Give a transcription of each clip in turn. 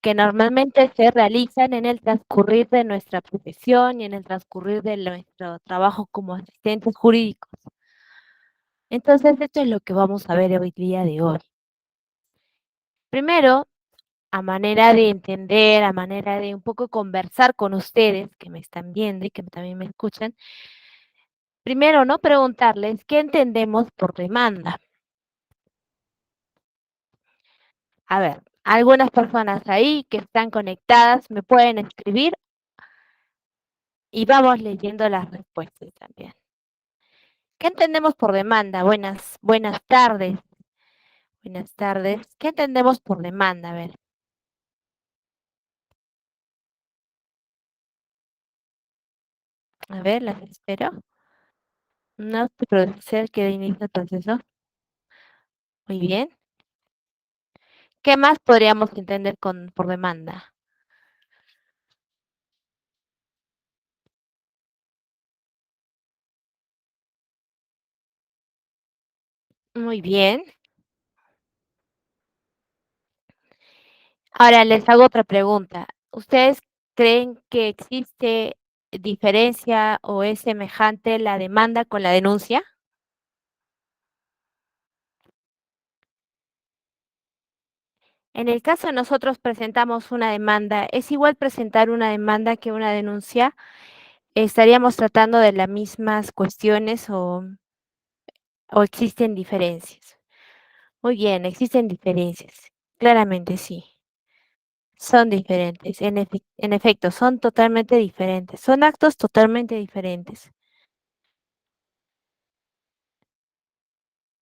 que normalmente se realizan en el transcurrir de nuestra profesión y en el transcurrir de nuestro trabajo como asistentes jurídicos. Entonces, esto es lo que vamos a ver hoy día de hoy. Primero, a manera de entender, a manera de un poco conversar con ustedes que me están viendo y que también me escuchan, primero, ¿no? Preguntarles qué entendemos por demanda. A ver, algunas personas ahí que están conectadas me pueden escribir y vamos leyendo las respuestas también. ¿Qué entendemos por demanda? Buenas tardes. Buenas tardes. ¿Qué entendemos por demanda? A ver, las espero. No te proceder que de inicio el proceso. Muy bien. ¿Qué más podríamos entender por demanda? Muy bien. Ahora les hago otra pregunta. ¿Ustedes creen que existe diferencia o es semejante la demanda con la denuncia? En el caso de nosotros presentamos una demanda, ¿es igual presentar una demanda que una denuncia? ¿Estaríamos tratando de las mismas cuestiones o existen diferencias? Muy bien, existen diferencias. Claramente sí. Son diferentes. En efecto, son totalmente diferentes. Son actos totalmente diferentes.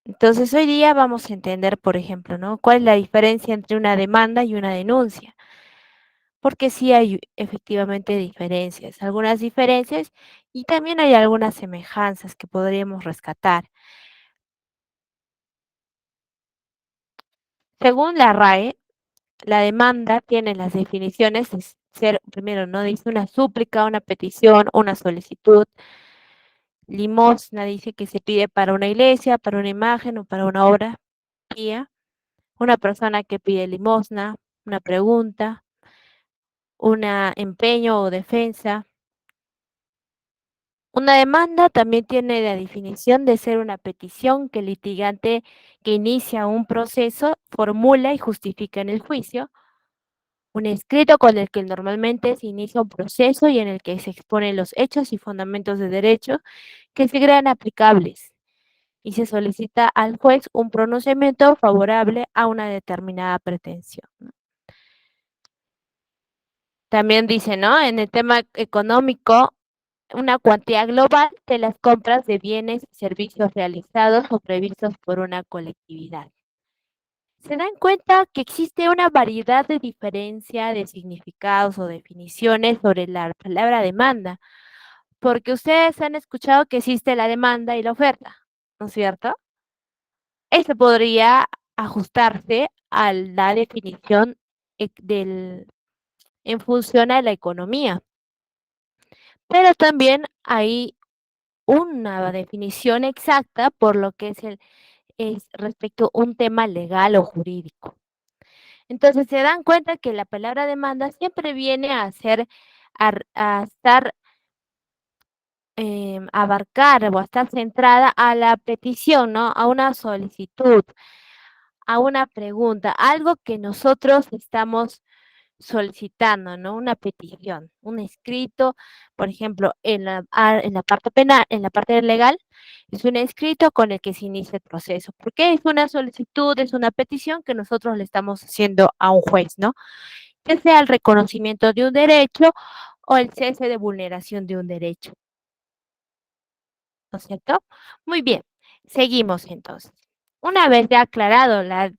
Entonces, hoy día vamos a entender, por ejemplo, ¿no? ¿Cuál es la diferencia entre una demanda y una denuncia? Porque sí hay efectivamente diferencias, algunas diferencias y también hay algunas semejanzas que podríamos rescatar. Según la RAE, la demanda tiene las definiciones de ser, primero, no dice una súplica, una petición, una solicitud. Limosna dice que se pide para una iglesia, para una imagen o para una obra pía. Una persona que pide limosna, una pregunta, un empeño o defensa. Una demanda también tiene la definición de ser una petición que el litigante que inicia un proceso formula y justifica en el juicio. Un escrito con el que normalmente se inicia un proceso y en el que se exponen los hechos y fundamentos de derecho que se crean aplicables y se solicita al juez un pronunciamiento favorable a una determinada pretensión, ¿no? También dice, ¿no? En el tema económico, una cuantía global de las compras de bienes y servicios realizados o previstos por una colectividad. Se dan cuenta que existe una variedad de diferencia de significados o definiciones sobre la palabra demanda, porque ustedes han escuchado que existe la demanda y la oferta, ¿no es cierto? Eso podría ajustarse a la definición en función a la economía, pero también hay una definición exacta por lo que es respecto a un tema legal o jurídico. Entonces se dan cuenta que la palabra demanda siempre viene a estar, abarcar o a estar centrada a la petición, ¿no? A una solicitud, a una pregunta, algo que nosotros estamos solicitando, ¿no? Una petición, un escrito, por ejemplo, en la parte penal, en la parte legal, es un escrito con el que se inicia el proceso. Porque es una solicitud, es una petición que nosotros le estamos haciendo a un juez, ¿no? Que sea el reconocimiento de un derecho o el cese de vulneración de un derecho, ¿no es cierto? Muy bien, seguimos entonces. Una vez ya aclarado la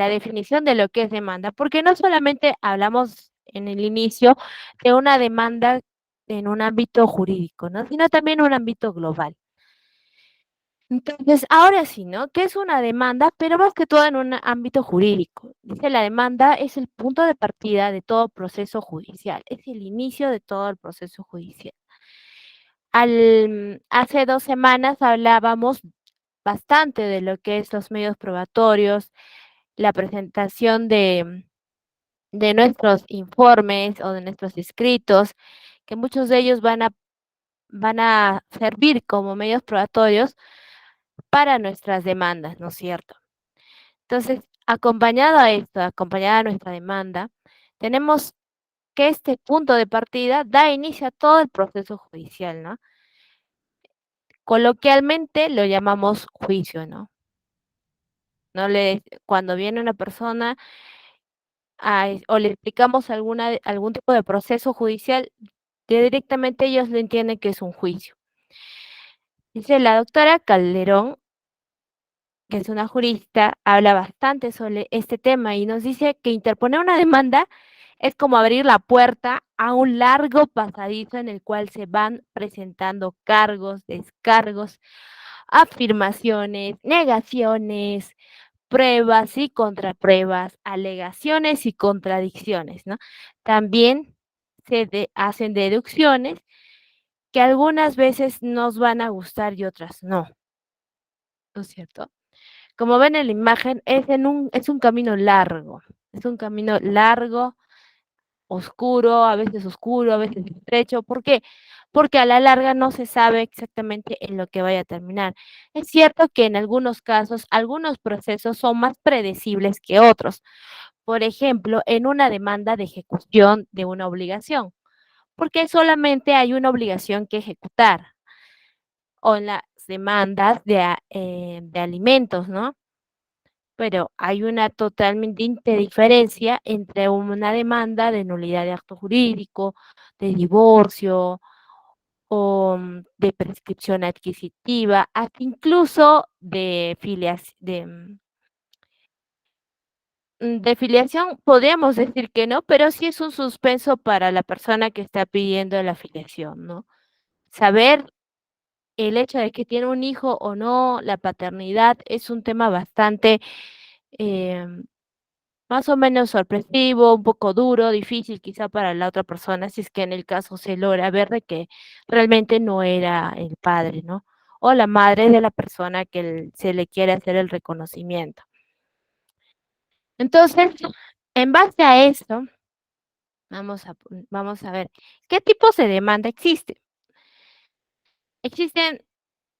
definición de lo que es demanda, porque no solamente hablamos en el inicio de una demanda en un ámbito jurídico, ¿no? Sino también en un ámbito global. Entonces, ahora sí, ¿no? ¿Qué es una demanda? Pero más que todo en un ámbito jurídico. Dice la demanda es el punto de partida de todo proceso judicial, es el inicio de todo el proceso judicial. Hace 2 semanas hablábamos bastante de lo que es los medios probatorios, la presentación de nuestros informes o de nuestros escritos, que muchos de ellos van a servir como medios probatorios para nuestras demandas, ¿no es cierto? Entonces, acompañado a esto, acompañada a nuestra demanda, tenemos que este punto de partida da inicio a todo el proceso judicial, ¿no? Coloquialmente lo llamamos juicio, ¿no? Cuando viene una persona o le explicamos algún tipo de proceso judicial, directamente ellos lo entienden que es un juicio. Dice la doctora Calderón, que es una jurista, habla bastante sobre este tema y nos dice que interponer una demanda es como abrir la puerta a un largo pasadizo en el cual se van presentando cargos, descargos, afirmaciones, negaciones, pruebas y contrapruebas, alegaciones y contradicciones, ¿no? También hacen deducciones que algunas veces nos van a gustar y otras no, ¿no es cierto? Como ven en la imagen, es un camino largo, es un camino largo, oscuro, a veces estrecho. ¿Por qué? Porque a la larga no se sabe exactamente en lo que vaya a terminar. Es cierto que en algunos casos, algunos procesos son más predecibles que otros. Por ejemplo, en una demanda de ejecución de una obligación, porque solamente hay una obligación que ejecutar, o en las demandas de alimentos, ¿no? Pero hay una totalmente diferencia entre una demanda de nulidad de acto jurídico, de divorcio o de prescripción adquisitiva, hasta incluso de filiación, podríamos decir que no, pero sí es un suspenso para la persona que está pidiendo la filiación, ¿no? Saber el hecho de que tiene un hijo o no, la paternidad, es un tema bastante em, más o menos sorpresivo, un poco duro, difícil quizá para la otra persona, si es que en el caso se logra ver de que realmente no era el padre, ¿no? O la madre de la persona que se le quiere hacer el reconocimiento. Entonces, en base a esto, vamos a ver, ¿qué tipos de demanda existen? Existen,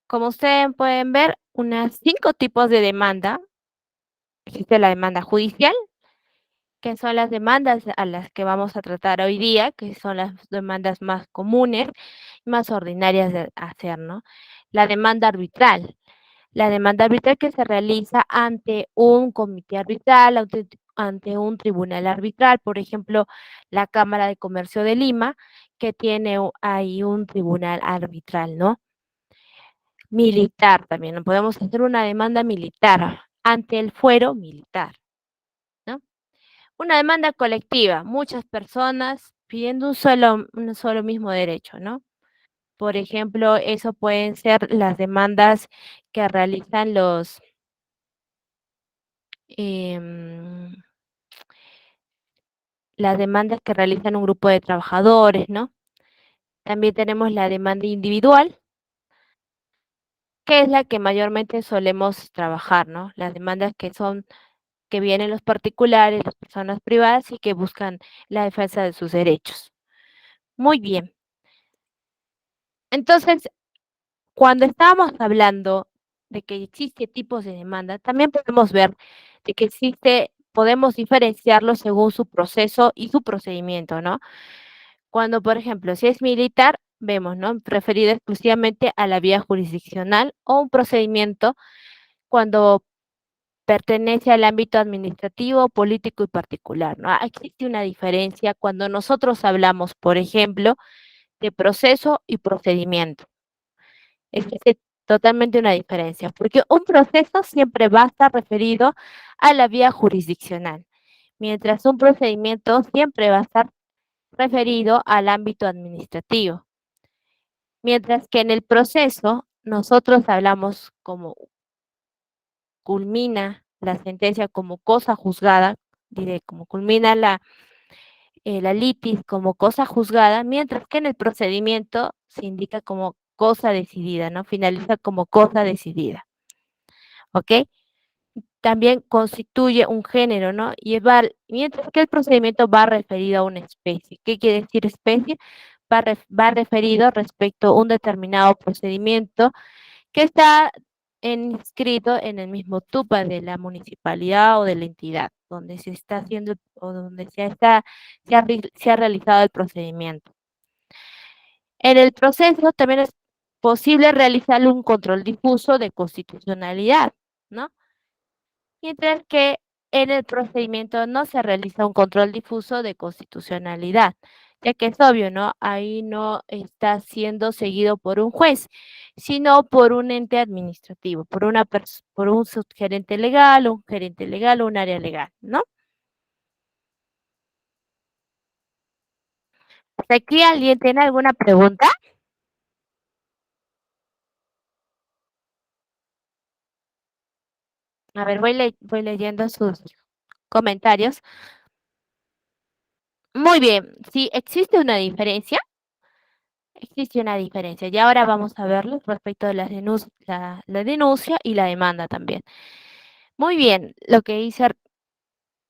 como ustedes pueden ver, unas 5 tipos de demanda. Existe la demanda judicial, que son las demandas a las que vamos a tratar hoy día, que son las demandas más comunes y más ordinarias de hacer, ¿no? La demanda arbitral. La demanda arbitral que se realiza ante un comité arbitral, ante un tribunal arbitral, por ejemplo, la Cámara de Comercio de Lima, que tiene ahí un tribunal arbitral, ¿no? Militar también, ¿no? Podemos hacer una demanda militar ante el fuero militar, ¿no? Una demanda colectiva, muchas personas pidiendo un solo mismo derecho, ¿no? Por ejemplo, eso pueden ser las demandas que realizan em, las demandas que realizan un grupo de trabajadores, ¿no? También tenemos la demanda individual, que es la que mayormente solemos trabajar, ¿no? Las demandas que vienen los particulares, las personas privadas y que buscan la defensa de sus derechos. Muy bien. Entonces, cuando estábamos hablando de que existe tipos de demanda, también podemos ver de que podemos diferenciarlo según su proceso y su procedimiento, ¿no? Cuando, por ejemplo, si es militar, vemos, ¿no? Referido exclusivamente a la vía jurisdiccional o un procedimiento cuando pertenece al ámbito administrativo, político y particular, ¿no? Existe una diferencia cuando nosotros hablamos, por ejemplo, de proceso y procedimiento. Existe totalmente una diferencia, porque un proceso siempre va a estar referido a la vía jurisdiccional, mientras un procedimiento siempre va a estar referido al ámbito administrativo. Mientras que en el proceso nosotros hablamos como culmina la sentencia como cosa juzgada, diré, como culmina la litis como cosa juzgada, mientras que en el procedimiento se indica como cosa decidida, ¿no? Finaliza como cosa decidida. ¿Ok? también constituye un género, ¿no? Mientras que el procedimiento va referido a una especie. ¿Qué quiere decir especie? Va referido respecto a un determinado procedimiento que está inscrito en el mismo TUPA de la municipalidad o de la entidad donde se está haciendo o donde se ha realizado el procedimiento. En el proceso también es posible realizar un control difuso de constitucionalidad, ¿no? Mientras que en el procedimiento no se realiza un control difuso de constitucionalidad, ya que es obvio, ¿no? Ahí no está siendo seguido por un juez, sino por un ente administrativo, por un subgerente legal, un gerente legal o un área legal, ¿no? ¿Hasta aquí alguien tiene alguna pregunta? A ver, voy leyendo sus comentarios. Muy bien, sí, existe una diferencia. Y ahora vamos a verlo respecto de la denuncia y la demanda también. Muy bien, lo que dice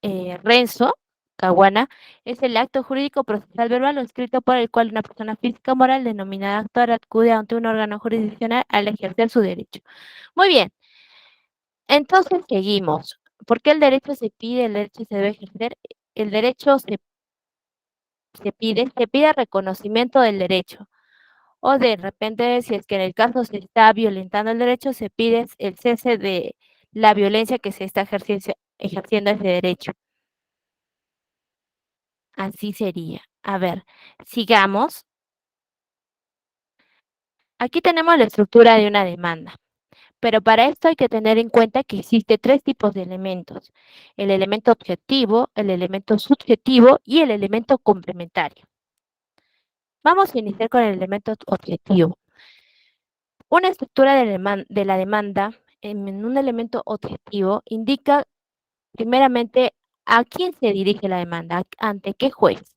Renzo Caguana es el acto jurídico procesal verbal o escrito por el cual una persona física o moral denominada actor acude ante un órgano jurisdiccional al ejercer su derecho. Muy bien, entonces seguimos. ¿Por qué el derecho se pide, el derecho se debe ejercer? El derecho se pide reconocimiento del derecho. O de repente, si es que en el caso se está violentando el derecho, se pide el cese de la violencia que se está ejerciendo ese derecho. Así sería. A ver, sigamos. Aquí tenemos la estructura de una demanda, pero para esto hay que tener en cuenta que existe tres tipos de elementos: el elemento objetivo, el elemento subjetivo y el elemento complementario. Vamos a iniciar con el elemento objetivo. Una estructura de la demanda en un elemento objetivo indica primeramente a quién se dirige la demanda, ante qué juez.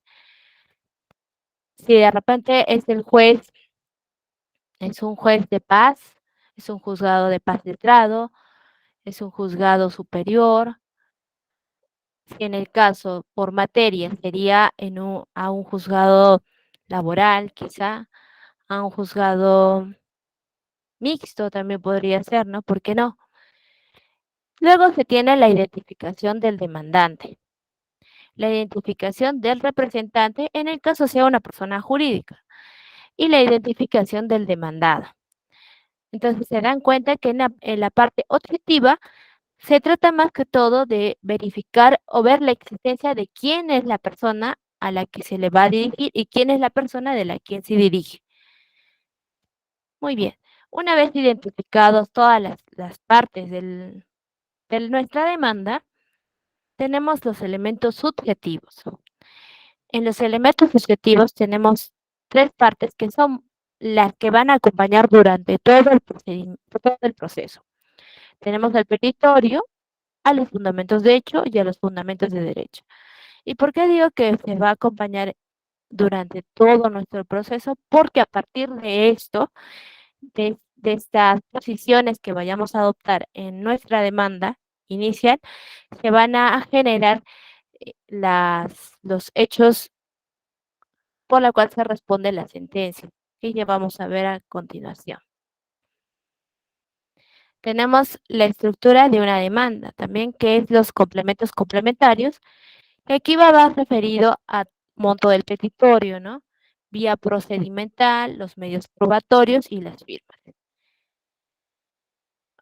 Si de repente es un juez de paz, es un juzgado de paz letrado, es un juzgado superior. Si en el caso por materia sería a un juzgado laboral, quizá, a un juzgado mixto también podría ser, ¿no? ¿Por qué no? Luego se tiene la identificación del demandante, la identificación del representante en el caso sea una persona jurídica y la identificación del demandado. Entonces se dan cuenta que en la parte objetiva se trata más que todo de verificar o ver la existencia de quién es la persona a la que se le va a dirigir y quién es la persona de la quien se dirige. Muy bien. Una vez identificados todas las partes de nuestra demanda, tenemos los elementos subjetivos. En los elementos subjetivos tenemos tres partes que son las que van a acompañar durante todo el procedimiento, todo el proceso. Tenemos al petitorio, a los fundamentos de hecho y a los fundamentos de derecho. ¿Y por qué digo que se va a acompañar durante todo nuestro proceso? Porque a partir de esto, de estas posiciones que vayamos a adoptar en nuestra demanda inicial, se van a generar los hechos por la cual se responde la sentencia, que ya vamos a ver a continuación. Tenemos la estructura de una demanda, también que es los complementos complementarios, que aquí va referido a monto del petitorio, ¿no? Vía procedimental, los medios probatorios y las firmas.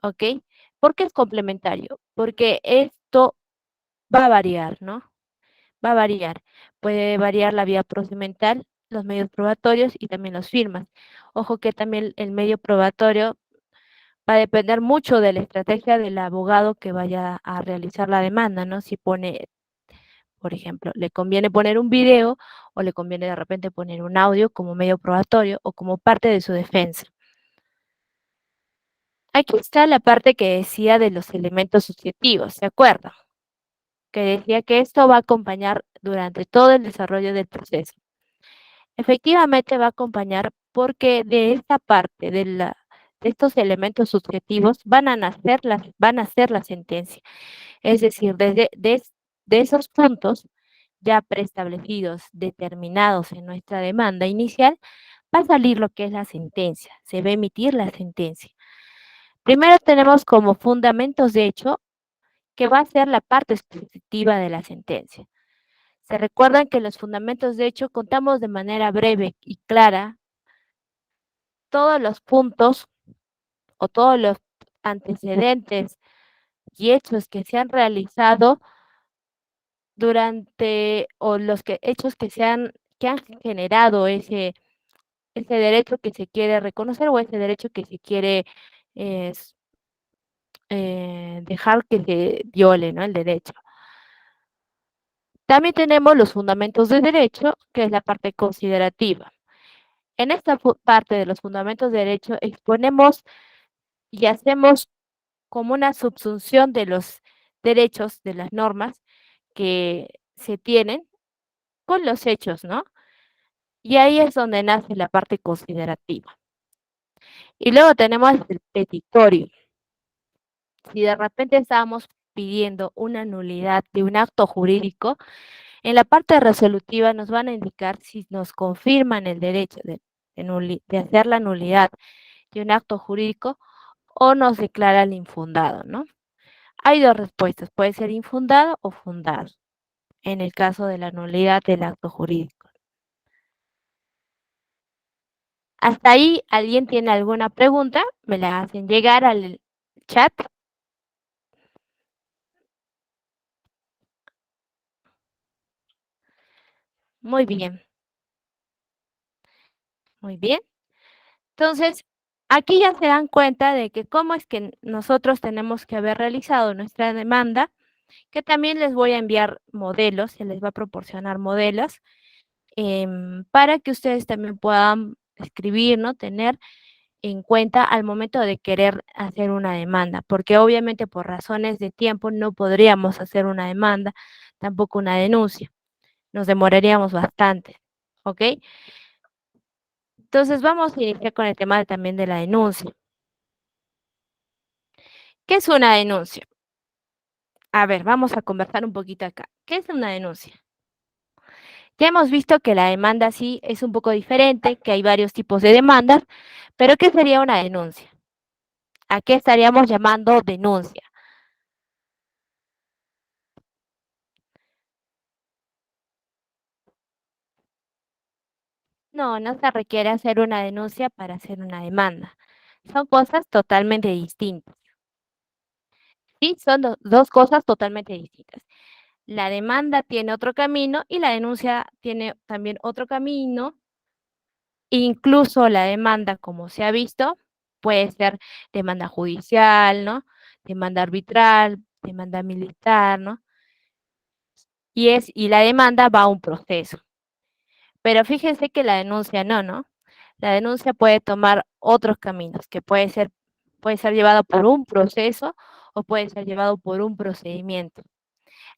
¿Ok? ¿Por qué es complementario? Porque esto va a variar, ¿no? Va a variar. Puede variar la vía procedimental, los medios probatorios y también las firmas. Ojo que también el medio probatorio va a depender mucho de la estrategia del abogado que vaya a realizar la demanda, ¿no? Si pone, por ejemplo, le conviene poner un video o le conviene de repente poner un audio como medio probatorio o como parte de su defensa. Aquí está la parte que decía de los elementos subjetivos, ¿se acuerdan? Que decía que esto va a acompañar durante todo el desarrollo del proceso. Efectivamente va a acompañar porque de esta parte de estos elementos subjetivos van a ser la sentencia. Es decir, de esos puntos ya preestablecidos, determinados en nuestra demanda inicial, va a salir lo que es la sentencia, se va a emitir la sentencia. Primero tenemos como fundamentos de hecho que va a ser la parte expositiva de la sentencia. Se recuerdan que los fundamentos de hecho contamos de manera breve y clara todos los puntos o todos los antecedentes y hechos que se han realizado durante o los que hechos que han generado ese derecho que se quiere reconocer o ese derecho que se quiere eh, dejar que se viole, ¿no? El derecho. También tenemos los fundamentos de derecho, que es la parte considerativa. En esta parte de los fundamentos de derecho exponemos y hacemos como una subsunción de los derechos, de las normas que se tienen con los hechos, ¿no? Y ahí es donde nace la parte considerativa. Y luego tenemos el petitorio. Si de repente estábamos pidiendo una nulidad de un acto jurídico, en la parte resolutiva nos van a indicar si nos confirman el derecho de hacer la nulidad de un acto jurídico o nos declaran infundado, ¿no? Hay dos respuestas, puede ser infundado o fundado, en el caso de la nulidad del acto jurídico. ¿Hasta ahí alguien tiene alguna pregunta? Me la hacen llegar al chat. Muy bien, muy bien. Entonces, aquí ya se dan cuenta de que cómo es que nosotros tenemos que haber realizado nuestra demanda, que también les voy a enviar modelos, se les va a proporcionar modelos para que ustedes también puedan escribir, ¿no? Tener en cuenta al momento de querer hacer una demanda, porque obviamente por razones de tiempo no podríamos hacer una demanda, tampoco una denuncia, nos demoraríamos bastante, ¿ok? Entonces vamos a iniciar con el tema también de la denuncia. ¿Qué es una denuncia? A ver, vamos a conversar un poquito acá. ¿Qué es una denuncia? Ya hemos visto que la demanda sí es un poco diferente, que hay varios tipos de demandas, pero ¿qué sería una denuncia? ¿A qué estaríamos llamando denuncia? No, no se requiere hacer una denuncia para hacer una demanda. Son cosas totalmente distintas. Sí, son dos cosas totalmente distintas. La demanda tiene otro camino y la denuncia tiene también otro camino. Incluso la demanda, como se ha visto, puede ser demanda judicial, ¿no? Demanda arbitral, demanda militar, ¿no? Y la demanda va a un proceso. Pero fíjense que la denuncia no, ¿no? La denuncia puede tomar otros caminos, que puede ser llevado por un proceso o puede ser llevado por un procedimiento.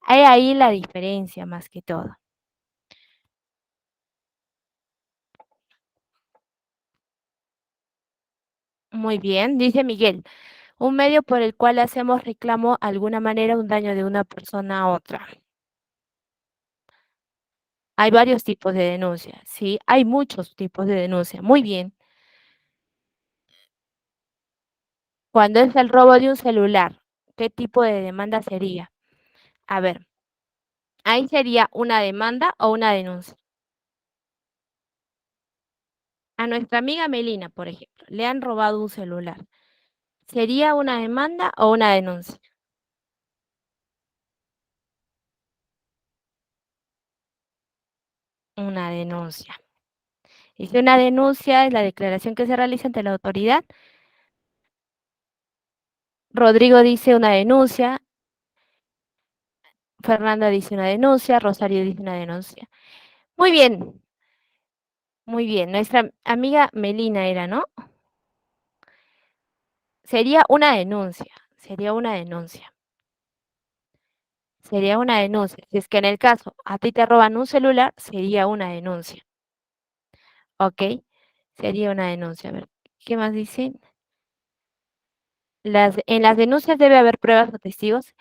Hay ahí la diferencia más que todo. Muy bien, dice Miguel, un medio por el cual hacemos reclamo de alguna manera un daño de una persona a otra. Hay varios tipos de denuncia, ¿sí? Hay muchos tipos de denuncia. Muy bien. Cuando es el robo de un celular, ¿qué tipo de demanda sería? A ver, ahí sería una demanda o una denuncia. A nuestra amiga Melina, por ejemplo, le han robado un celular. ¿Sería una demanda o una denuncia? Una denuncia. Dice una denuncia es la declaración que se realiza ante la autoridad. Rodrigo dice una denuncia. Fernanda dice una denuncia. Rosario dice una denuncia. Muy bien, muy bien. Nuestra amiga Melina era, ¿no? Sería una denuncia. Sería una denuncia. Sería una denuncia. Si es que en el caso a ti te roban un celular, sería una denuncia. ¿Ok? Sería una denuncia. A ver, ¿qué más dicen? En las denuncias debe haber pruebas o testigos.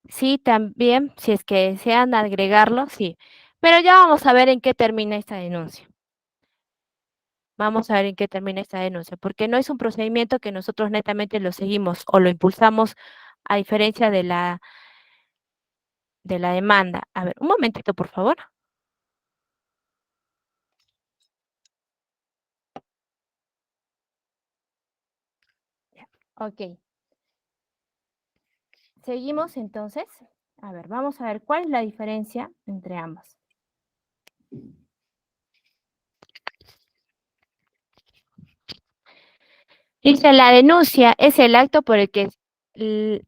Sí, también, si es que desean agregarlo, sí. Pero ya vamos a ver en qué termina esta denuncia. Vamos a ver en qué termina esta denuncia, porque no es un procedimiento que nosotros netamente lo seguimos o lo impulsamos a diferencia de la demanda. A ver, un momentito, por favor. Ok, seguimos entonces. A ver, vamos a ver cuál es la diferencia entre ambas. Dice, la denuncia es el acto por el que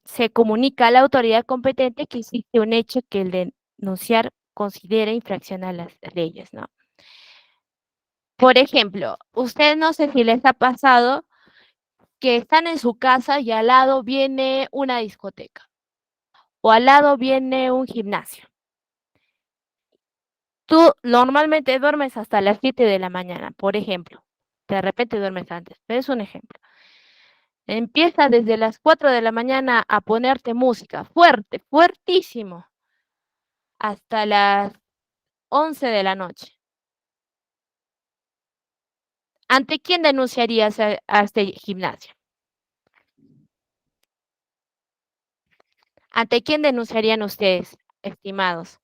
se comunica a la autoridad competente que existe un hecho que el denunciar considera infracción a las leyes, ¿no? Por ejemplo, usted no sé si les ha pasado que están en su casa y al lado viene una discoteca o al lado viene un gimnasio. Tú normalmente duermes hasta las 7 de la mañana, por ejemplo. De repente duermes antes, pero es un ejemplo. Empieza desde las 4 de la mañana a ponerte música fuerte, fuertísimo, hasta las 11 de la noche. ¿Ante quién denunciarías a este gimnasio? ¿Ante quién denunciarían ustedes, estimados?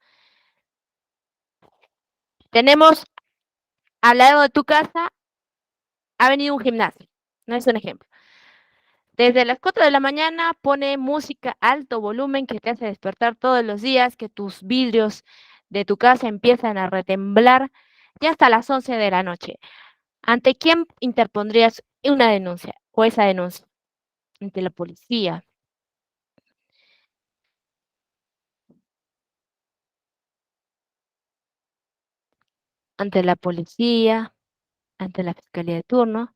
Tenemos al lado de tu casa, ha venido un gimnasio. No es un ejemplo. Desde las 4 de la mañana pone música alto volumen que te hace despertar todos los días, que tus vidrios de tu casa empiezan a retemblar y hasta las 11 de la noche. ¿Ante quién interpondrías una denuncia o esa denuncia? Ante la policía, ante la policía, ante la fiscalía de turno.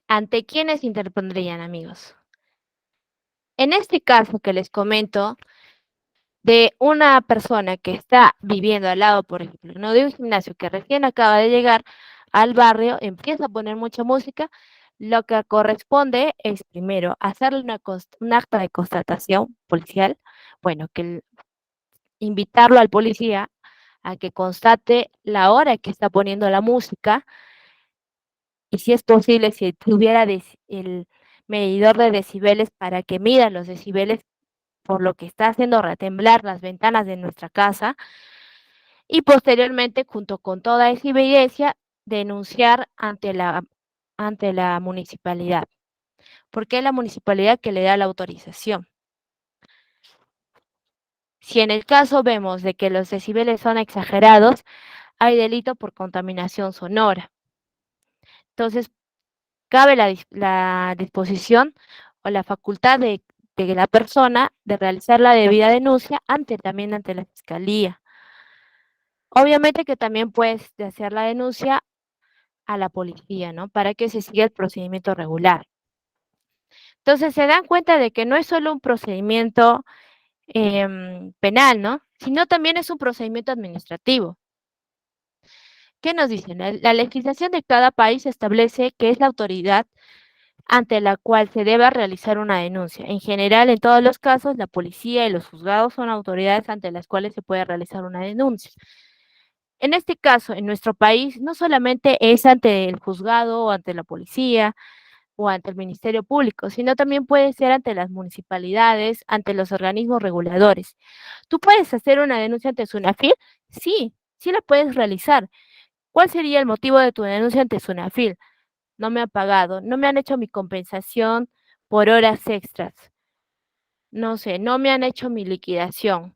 ¿Ante quiénes interpondrían, amigos? En este caso que les comento, de una persona que está viviendo al lado, por ejemplo, no de un gimnasio que recién acaba de llegar al barrio, empieza a poner mucha música, lo que corresponde es primero hacerle un acta de constatación policial, bueno, invitarlo al policía a que constate la hora que está poniendo la música y si es posible, si tuviera el medidor de decibeles para que mida los decibeles por lo que está haciendo retemblar las ventanas de nuestra casa y posteriormente, junto con toda esa evidencia, denunciar ante la municipalidad, porque es la municipalidad que le da la autorización. Si en el caso vemos de que los decibeles son exagerados, hay delito por contaminación sonora. Entonces, cabe la disposición o la facultad de la persona de realizar la debida denuncia también ante la fiscalía. Obviamente que también puedes hacer la denuncia a la policía, ¿no? Para que se siga el procedimiento regular. Entonces se dan cuenta de que no es solo un procedimiento penal, ¿no? Sino también es un procedimiento administrativo. ¿Qué nos dicen? La legislación de cada país establece que es la autoridad ante la cual se debe realizar una denuncia. En general, en todos los casos, la policía y los juzgados son autoridades ante las cuales se puede realizar una denuncia. En este caso, en nuestro país, no solamente es ante el juzgado o ante la policía o ante el Ministerio Público, sino también puede ser ante las municipalidades, ante los organismos reguladores. ¿Tú puedes hacer una denuncia ante SUNAFIL? Sí, sí la puedes realizar. ¿Cuál sería el motivo de tu denuncia ante SUNAFIL? No me ha pagado, no me han hecho mi compensación por horas extras, no sé, no me han hecho mi liquidación,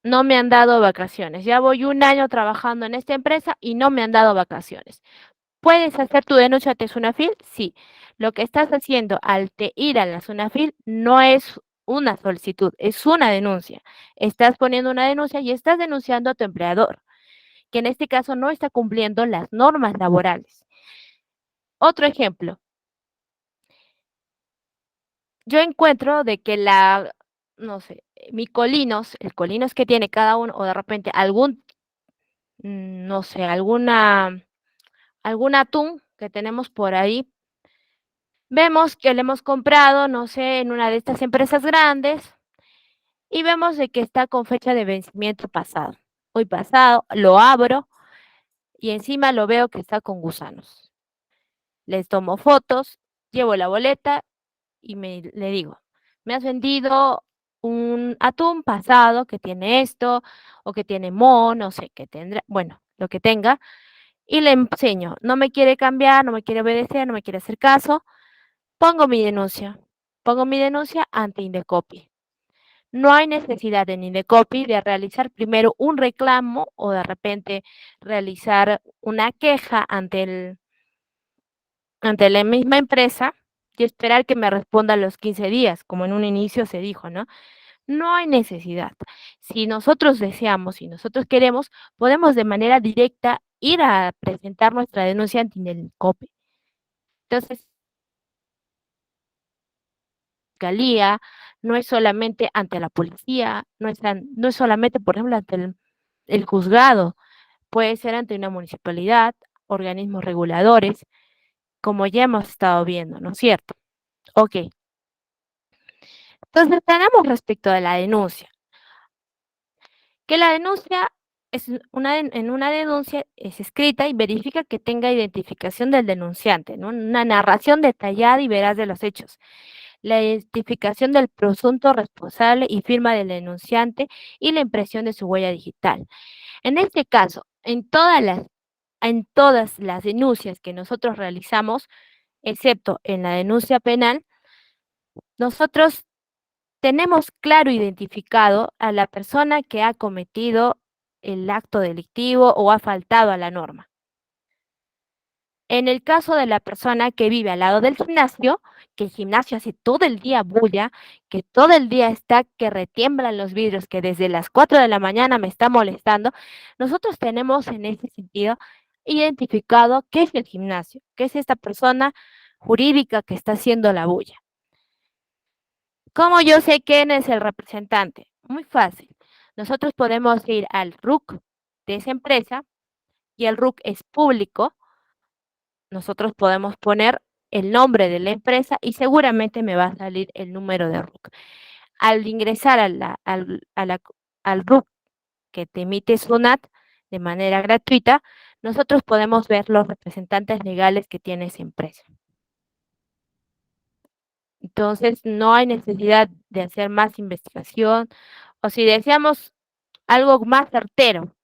no me han dado vacaciones. Ya voy un año trabajando en esta empresa y no me han dado vacaciones. ¿Puedes hacer tu denuncia ante SUNAFIL? Sí. Lo que estás haciendo al ir a la SUNAFIL no es una solicitud, es una denuncia. Estás poniendo una denuncia y estás denunciando a tu empleador, que en este caso no está cumpliendo las normas laborales. Otro ejemplo, yo encuentro de que no sé, mi colinos, el colinos que tiene cada uno, o de repente algún no sé, algún atún que tenemos por ahí. Vemos que le hemos comprado, no sé, en una de estas empresas grandes y vemos de que está con fecha de vencimiento pasado. Hoy pasado, lo abro y encima lo veo que está con gusanos. Les tomo fotos, llevo la boleta y le digo, me has vendido un atún pasado que tiene esto o que tiene moho, no sé, que tendrá, bueno, lo que tenga, y le enseño, no me quiere cambiar, no me quiere obedecer, no me quiere hacer caso, pongo mi denuncia ante Indecopi. No hay necesidad en Indecopi de realizar primero un reclamo o de repente realizar una queja ante la misma empresa y esperar que me responda a los 15 días, como en un inicio se dijo, ¿no? No hay necesidad. Si nosotros deseamos, si nosotros queremos, podemos de manera directa ir a presentar nuestra denuncia ante Indecopi. Entonces, fiscalía no es solamente ante la policía, no es solamente, por ejemplo, ante el juzgado, puede ser ante una municipalidad, organismos reguladores, como ya hemos estado viendo, ¿no es cierto? Ok, entonces tenemos respecto a la denuncia, que la denuncia en una denuncia es escrita y verifica que tenga identificación del denunciante, ¿no? Una narración detallada y veraz de los hechos, la identificación del presunto responsable y firma del denunciante y la impresión de su huella digital. En este caso, en todas las denuncias que nosotros realizamos, excepto en la denuncia penal, nosotros tenemos claro identificado a la persona que ha cometido el acto delictivo o ha faltado a la norma. En el caso de la persona que vive al lado del gimnasio, que el gimnasio hace todo el día bulla, que todo el día está que retiemblan los vidrios, que desde las 4 de la mañana me está molestando, nosotros tenemos en ese sentido identificado qué es el gimnasio, qué es esta persona jurídica que está haciendo la bulla. ¿Cómo yo sé quién es el representante? Muy fácil. Nosotros podemos ir al RUC de esa empresa y el RUC es público. Nosotros podemos poner el nombre de la empresa y seguramente me va a salir el número de RUC. Al ingresar al RUC que te emite SUNAT de manera gratuita, nosotros podemos ver los representantes legales que tiene esa empresa. Entonces, no hay necesidad de hacer más investigación o si deseamos algo más certero,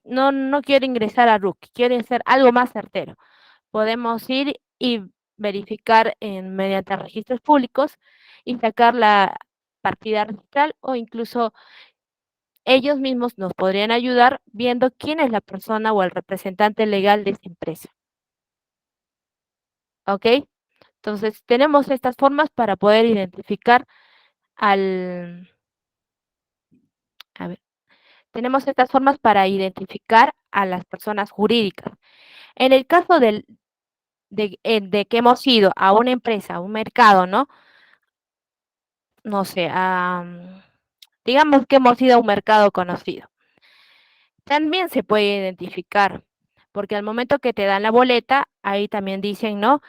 no quiero ingresar a RUC, quiero hacer algo más certero. Podemos ir y verificar mediante registros públicos y sacar la partida registral o incluso ellos mismos nos podrían ayudar viendo quién es la persona o el representante legal de esa empresa. ¿Ok? Entonces, tenemos estas formas para poder identificar al... A ver, tenemos estas formas para identificar a las personas jurídicas. En el caso de que hemos ido a una empresa, a un mercado, ¿no? No sé, digamos que hemos ido a un mercado conocido. También se puede identificar, porque al momento que te dan la boleta, ahí también dicen, ¿no?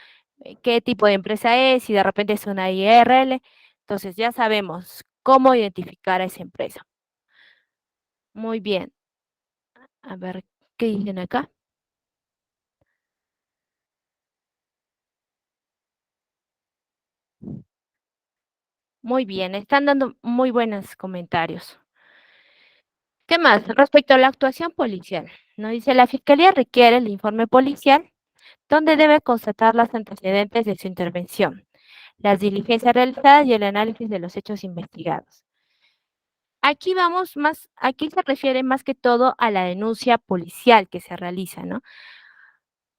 ¿Qué tipo de empresa es? Si de repente es una IRL. Entonces ya sabemos cómo identificar a esa empresa. Muy bien. A ver, ¿qué dicen acá? Muy bien, están dando muy buenos comentarios. ¿Qué más? Respecto a la actuación policial, nos dice la Fiscalía requiere el informe policial donde debe constatar los antecedentes de su intervención, las diligencias realizadas y el análisis de los hechos investigados. Aquí se refiere más que todo a la denuncia policial que se realiza, ¿no?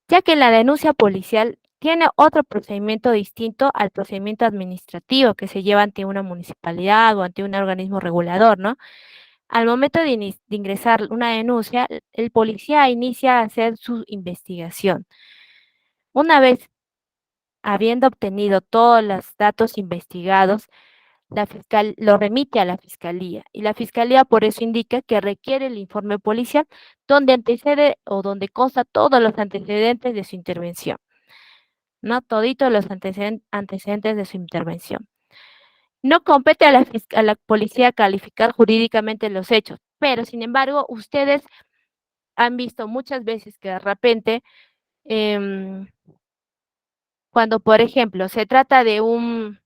Ya que la denuncia policial tiene otro procedimiento distinto al procedimiento administrativo que se lleva ante una municipalidad o ante un organismo regulador, ¿no? Al momento de ingresar una denuncia, el policía inicia a hacer su investigación. Una vez habiendo obtenido todos los datos investigados, la fiscal lo remite a la fiscalía y la fiscalía por eso indica que requiere el informe policial donde antecede o donde consta todos los antecedentes de su intervención, no toditos los antecedentes de su intervención. No compete a a la policía calificar jurídicamente los hechos, pero sin embargo, ustedes han visto muchas veces que de repente, em, cuando por ejemplo se trata mm,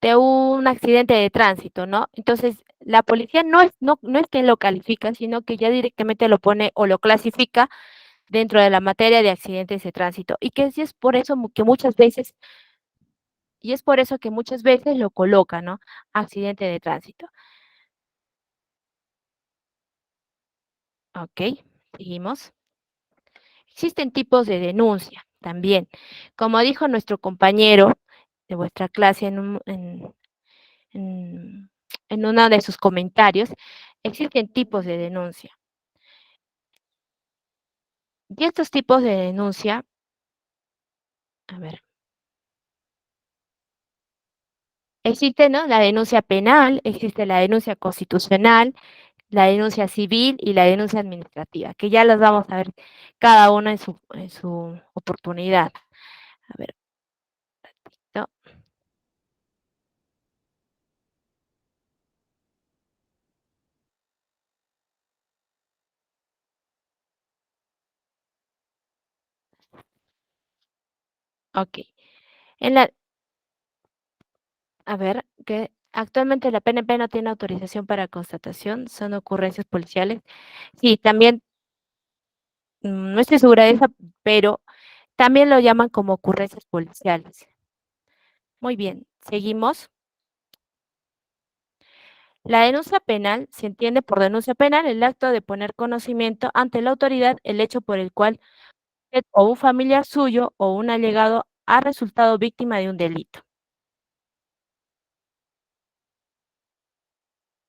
de un accidente de tránsito, ¿no? Entonces, la policía no es quien lo califica, sino que ya directamente lo pone o lo clasifica dentro de la materia de accidentes de tránsito. Y que sí es por eso que muchas veces, y es por eso que muchas veces lo coloca, ¿no? Accidente de tránsito. Ok, seguimos. Existen tipos de denuncia también. Como dijo nuestro compañero de vuestra clase en, en uno de sus comentarios, existen tipos de denuncia. Y estos tipos de denuncia, a ver, existe, ¿no? La denuncia penal, existe la denuncia constitucional, la denuncia civil y la denuncia administrativa, que ya las vamos a ver cada una en su oportunidad. A ver, ¿no? Ok. En la, a ver, que actualmente la PNP no tiene autorización para constatación, son ocurrencias policiales. Sí, también, no estoy segura de esa, pero también lo llaman como ocurrencias policiales. Muy bien, seguimos. La denuncia penal se entiende por denuncia penal el acto de poner conocimiento ante la autoridad el hecho por el cual usted o un familiar suyo o un allegado ha resultado víctima de un delito.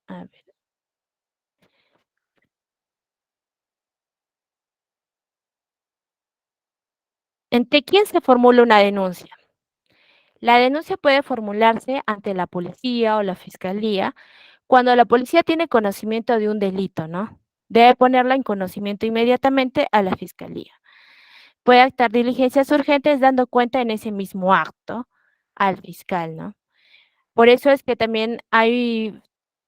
A ver, ¿ante quién se formula una denuncia? La denuncia puede formularse ante la policía o la fiscalía cuando la policía tiene conocimiento de un delito, ¿no? Debe ponerla en conocimiento inmediatamente a la fiscalía. Puede actar diligencias urgentes dando cuenta en ese mismo acto al fiscal, ¿no? Por eso es que también hay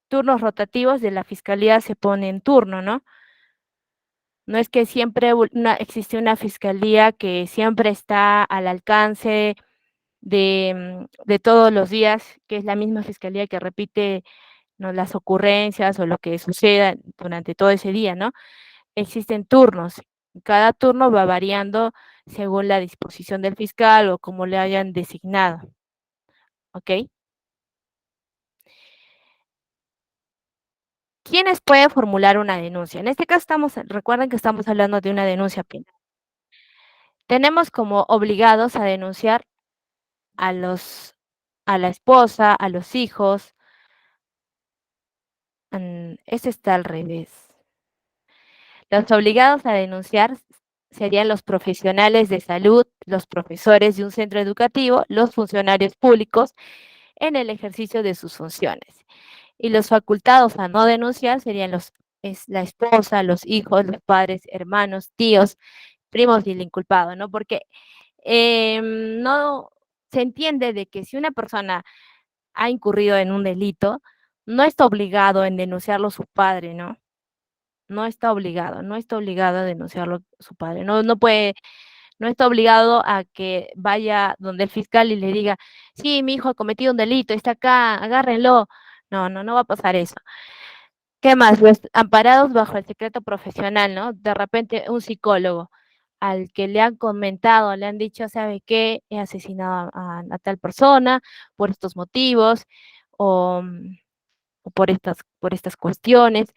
turnos rotativos de la fiscalía se pone en turno, ¿no? No es que siempre existe una fiscalía que siempre está al alcance de todos los días, que es la misma fiscalía que repite, ¿no? Las ocurrencias o lo que suceda durante todo ese día, ¿no? Existen turnos. Cada turno va variando según la disposición del fiscal o como le hayan designado, ¿ok? ¿Quiénes pueden formular una denuncia? En este caso recuerden que estamos hablando de una denuncia penal. Tenemos como obligados a denunciar a a la esposa, a los hijos. Ese está al revés. Los obligados a denunciar serían los profesionales de salud, los profesores de un centro educativo, los funcionarios públicos en el ejercicio de sus funciones. Y los facultados a no denunciar serían la esposa, los hijos, los padres, hermanos, tíos, primos y el inculpado, ¿no? Porque no se entiende de que si una persona ha incurrido en un delito, no está obligado en denunciarlo su padre, ¿no? No está obligado a denunciarlo su padre. No está obligado a que vaya donde el fiscal y le diga, sí, mi hijo ha cometido un delito, está acá, agárrenlo. No va a pasar eso. ¿Qué más? Pues amparados bajo el secreto profesional, ¿no? De repente un psicólogo al que le han comentado, le han dicho, ¿sabe qué? He asesinado a tal persona por estos motivos o, o por estas cuestiones.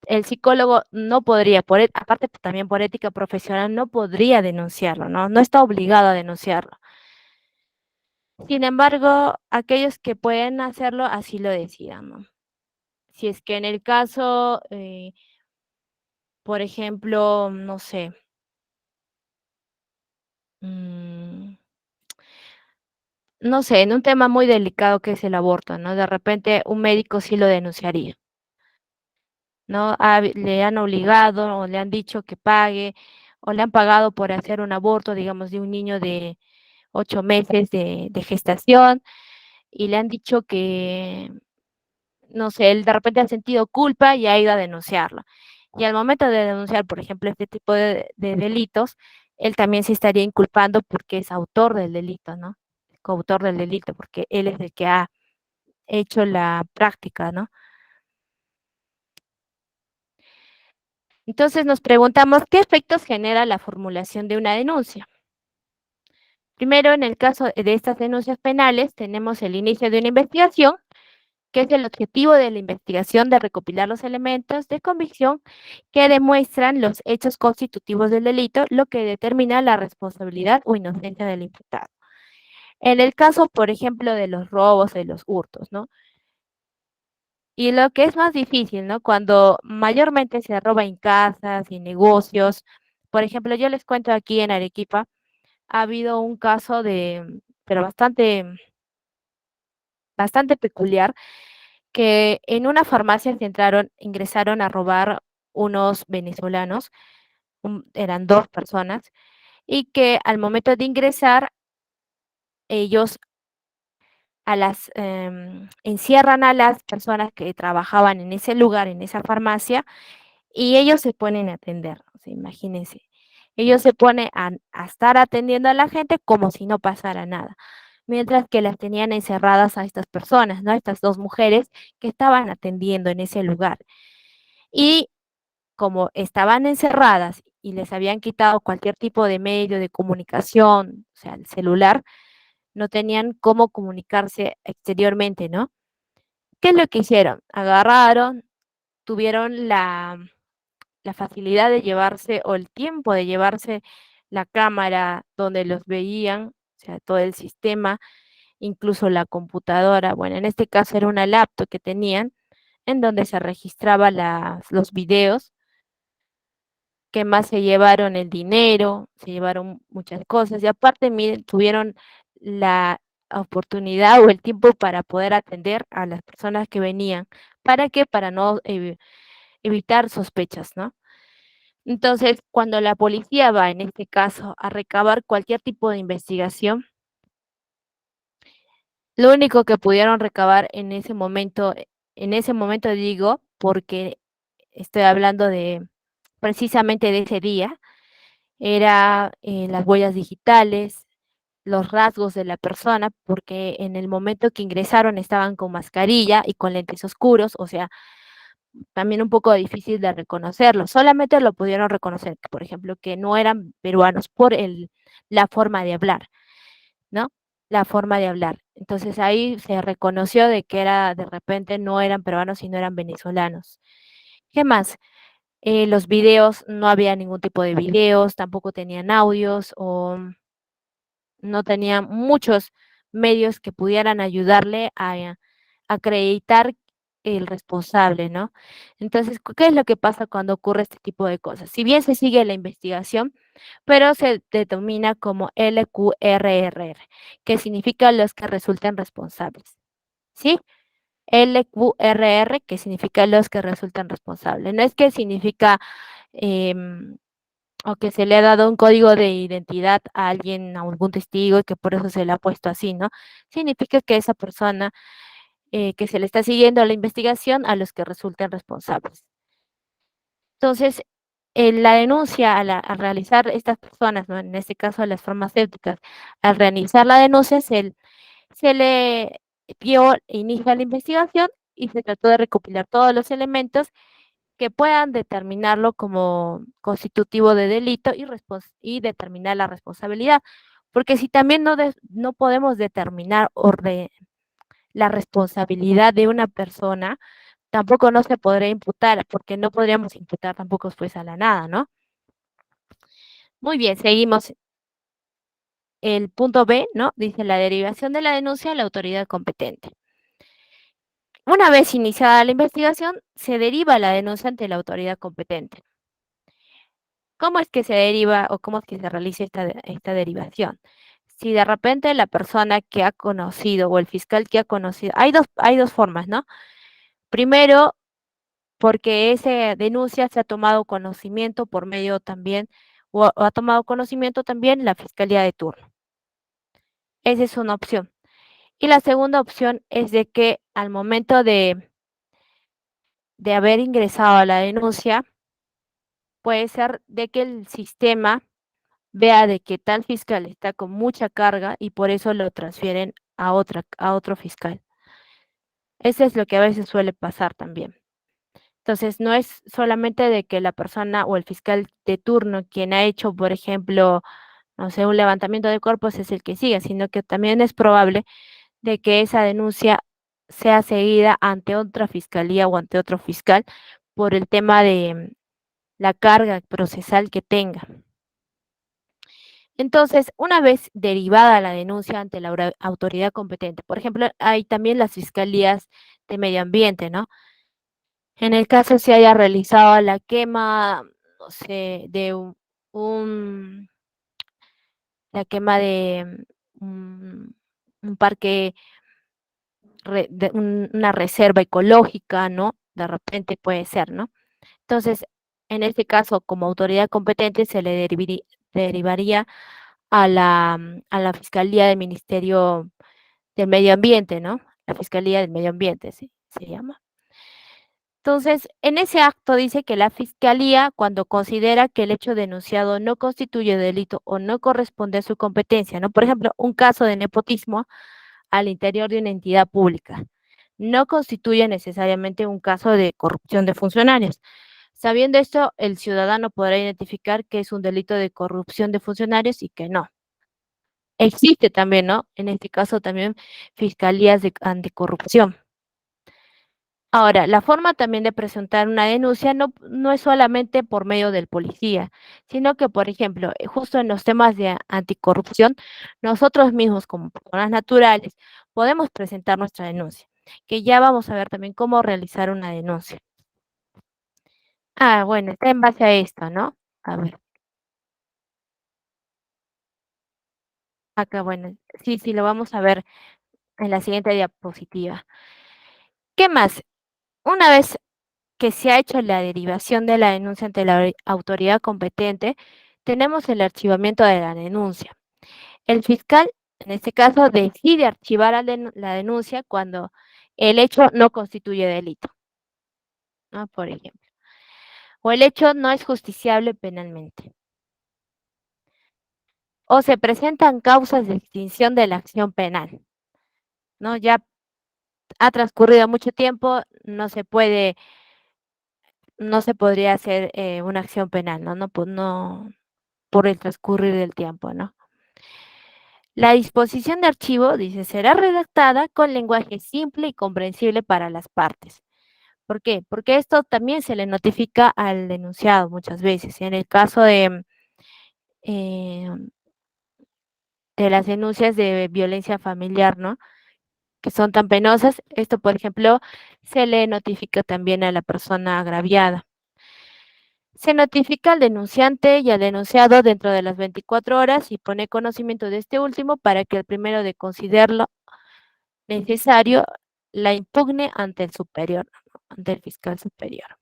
El psicólogo no podría, aparte también por ética profesional, no podría denunciarlo, ¿no? No está obligado a denunciarlo. Sin embargo, aquellos que pueden hacerlo, así lo decidan, ¿no? Si es que en el caso, por ejemplo, no sé, mm, no sé, en un tema muy delicado que es el aborto, ¿no? De repente un médico sí lo denunciaría, ¿no? Le han obligado o le han dicho que pague o le han pagado por hacer un aborto, digamos, de un niño de 8 meses de gestación y le han dicho que, no sé, él de repente ha sentido culpa y ha ido a denunciarlo. Y al momento de denunciar, por ejemplo, este tipo de delitos, él también se estaría inculpando porque es autor del delito, ¿no? Coautor del delito, porque él es el que ha hecho la práctica, ¿no? Entonces nos preguntamos, ¿qué efectos genera la formulación de una denuncia? Primero, en el caso de estas denuncias penales, tenemos el inicio de una investigación, que es el objetivo de la investigación de recopilar los elementos de convicción que demuestran los hechos constitutivos del delito, lo que determina la responsabilidad o inocencia del imputado. En el caso, por ejemplo, de los robos, de los hurtos, ¿no? Y lo que es más difícil, ¿no? Cuando mayormente se roba en casas y negocios. Por ejemplo, yo les cuento aquí en Arequipa, ha habido un caso pero bastante peculiar, que en una farmacia ingresaron a robar unos venezolanos, eran 2 personas, y que al momento de ingresar, ellos encierran a las personas que trabajaban en ese lugar, en esa farmacia, y ellos se ponen a atender, o sea, imagínense. Ellos se ponen a estar atendiendo a la gente como si no pasara nada, mientras que las tenían encerradas a estas personas, ¿no? Estas 2 mujeres que estaban atendiendo en ese lugar. Y como estaban encerradas y les habían quitado cualquier tipo de medio de comunicación, o sea, el celular, no tenían cómo comunicarse exteriormente, ¿no? ¿Qué es lo que hicieron? Agarraron, tuvieron la facilidad de llevarse o el tiempo de llevarse la cámara donde los veían, o sea, todo el sistema, incluso la computadora. Bueno, en este caso era una laptop que tenían en donde se registraba los videos. Que más se llevaron el dinero, se llevaron muchas cosas y aparte, miren, tuvieron la oportunidad o el tiempo para poder atender a las personas que venían. ¿Para qué? Para no evitar sospechas, ¿no? Entonces, cuando la policía va, en este caso, a recabar cualquier tipo de investigación, lo único que pudieron recabar en ese momento digo, porque estoy hablando de precisamente de ese día, era las huellas digitales, los rasgos de la persona, porque en el momento que ingresaron estaban con mascarilla y con lentes oscuros, o sea, también un poco difícil de reconocerlo. Solamente lo pudieron reconocer, por ejemplo, que no eran peruanos por la forma de hablar, ¿no? La forma de hablar. Entonces ahí se reconoció de que de repente no eran peruanos, sino eran venezolanos. ¿Qué más? Los videos, no había ningún tipo de videos, tampoco tenían audios o no tenían muchos medios que pudieran ayudarle a acreditar el responsable, ¿no? Entonces, ¿qué es lo que pasa cuando ocurre este tipo de cosas? Si bien se sigue la investigación, pero se determina como LQRRR, que significa los que resulten responsables, ¿sí? LQRR, que significa los que resultan responsables. No es que significa em, o que se le ha dado un código de identidad a alguien, a algún testigo, y que por eso se le ha puesto así, ¿no? Significa que esa persona que se le está siguiendo la investigación a los que resulten responsables. Entonces, la denuncia al realizar estas personas, ¿no? En este caso las farmacéuticas, al realizar la denuncia se le dio inicio a la investigación y se trató de recopilar todos los elementos que puedan determinarlo como constitutivo de delito y determinar la responsabilidad. Porque si también no podemos determinar la responsabilidad de una persona, tampoco no se podrá imputar, porque no podríamos imputar tampoco pues a la nada, ¿no? Muy bien, seguimos. El punto B, ¿no? Dice la derivación de la denuncia a la autoridad competente. Una vez iniciada la investigación, se deriva la denuncia ante la autoridad competente. ¿Cómo es que se deriva o cómo es que se realiza esta derivación? si de repente la persona que ha conocido o el fiscal que ha conocido, hay dos formas, ¿no? Primero, porque esa denuncia se ha tomado conocimiento por medio también, o ha tomado conocimiento también la fiscalía de turno. Esa es una opción. Y la segunda opción es de que al momento de haber ingresado a la denuncia, puede ser de que el sistema vea de que tal fiscal está con mucha carga y por eso lo transfieren a otro fiscal. Eso es lo que a veces suele pasar también. Entonces, no es solamente de que la persona o el fiscal de turno quien ha hecho, por ejemplo, no sé, un levantamiento de cuerpos es el que sigue, sino que también es probable de que esa denuncia sea seguida ante otra fiscalía o ante otro fiscal por el tema de la carga procesal que tenga. Entonces, una vez derivada la denuncia ante la autoridad competente, por ejemplo, hay también las fiscalías de medio ambiente, ¿no? En el caso se haya realizado la quema, no sé, de la quema de un parque, una reserva ecológica, ¿no? De repente puede ser, ¿no? Entonces, en este caso, como autoridad competente, se le derivaría a la Fiscalía del Ministerio del Medio Ambiente, ¿no? La Fiscalía del Medio Ambiente, sí, se llama. Entonces, en ese acto dice que la Fiscalía, cuando considera que el hecho denunciado no constituye delito o no corresponde a su competencia, ¿no? Por ejemplo, un caso de nepotismo al interior de una entidad pública, no constituye necesariamente un caso de corrupción de funcionarios. Sabiendo esto, el ciudadano podrá identificar que es un delito de corrupción de funcionarios y que no. Existe también, ¿no? En este caso también fiscalías de anticorrupción. Ahora, la forma también de presentar una denuncia no es solamente por medio del policía, sino que, por ejemplo, justo en los temas de anticorrupción, nosotros mismos como personas naturales podemos presentar nuestra denuncia, que ya vamos a ver también cómo realizar una denuncia. Ah, bueno, está en base a esto, ¿no? A ver, acá, bueno, sí, sí, lo vamos a ver en la siguiente diapositiva. ¿Qué más? Una vez que se ha hecho la derivación de la denuncia ante la autoridad competente, tenemos el archivamiento de la denuncia. El fiscal, en este caso, decide archivar la denuncia cuando el hecho no constituye delito, ¿no? Por ejemplo, o el hecho no es justiciable penalmente, o se presentan causas de extinción de la acción penal, ¿no? Ya ha transcurrido mucho tiempo, no se podría hacer una acción penal, ¿no? No, no por el transcurrir del tiempo, ¿no? La disposición de archivo, dice, será redactada con lenguaje simple y comprensible para las partes. ¿Por qué? Porque esto también se le notifica al denunciado muchas veces. En el caso eh, de las denuncias de violencia familiar, ¿no? Que son tan penosas, esto, por ejemplo, se le notifica también a la persona agraviada. Se notifica al denunciante y al denunciado dentro de las 24 horas y pone conocimiento de este último para que el primero de considerarlo necesario la impugne ante el superior, ¿no? Ante el fiscal superior.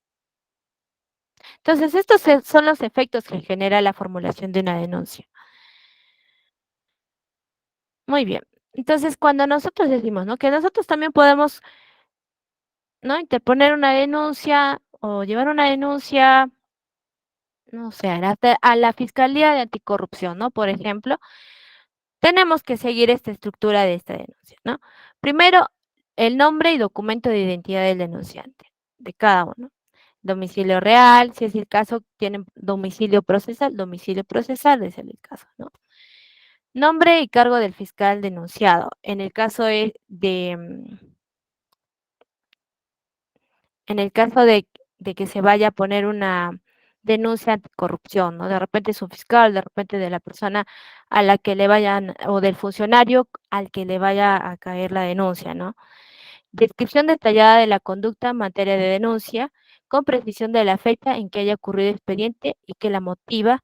Entonces, estos son los efectos que genera la formulación de una denuncia. Muy bien. Entonces, cuando nosotros decimos, ¿no? Que nosotros también podemos, ¿no? Interponer una denuncia o llevar una denuncia, no sé, a la Fiscalía de Anticorrupción, ¿no? Por ejemplo, tenemos que seguir esta estructura de esta denuncia, ¿no? Primero, el nombre y documento de identidad del denunciante, de cada uno. Domicilio real, si es el caso, tienen domicilio procesal es el caso, ¿no? Nombre y cargo del fiscal denunciado. En el caso en el caso de que se vaya a poner una denuncia anticorrupción, ¿no? De repente es un fiscal, de repente de la persona a la que le vayan, o del funcionario al que le vaya a caer la denuncia, ¿no? Descripción detallada de la conducta en materia de denuncia, con precisión de la fecha en que haya ocurrido el expediente y que la motiva,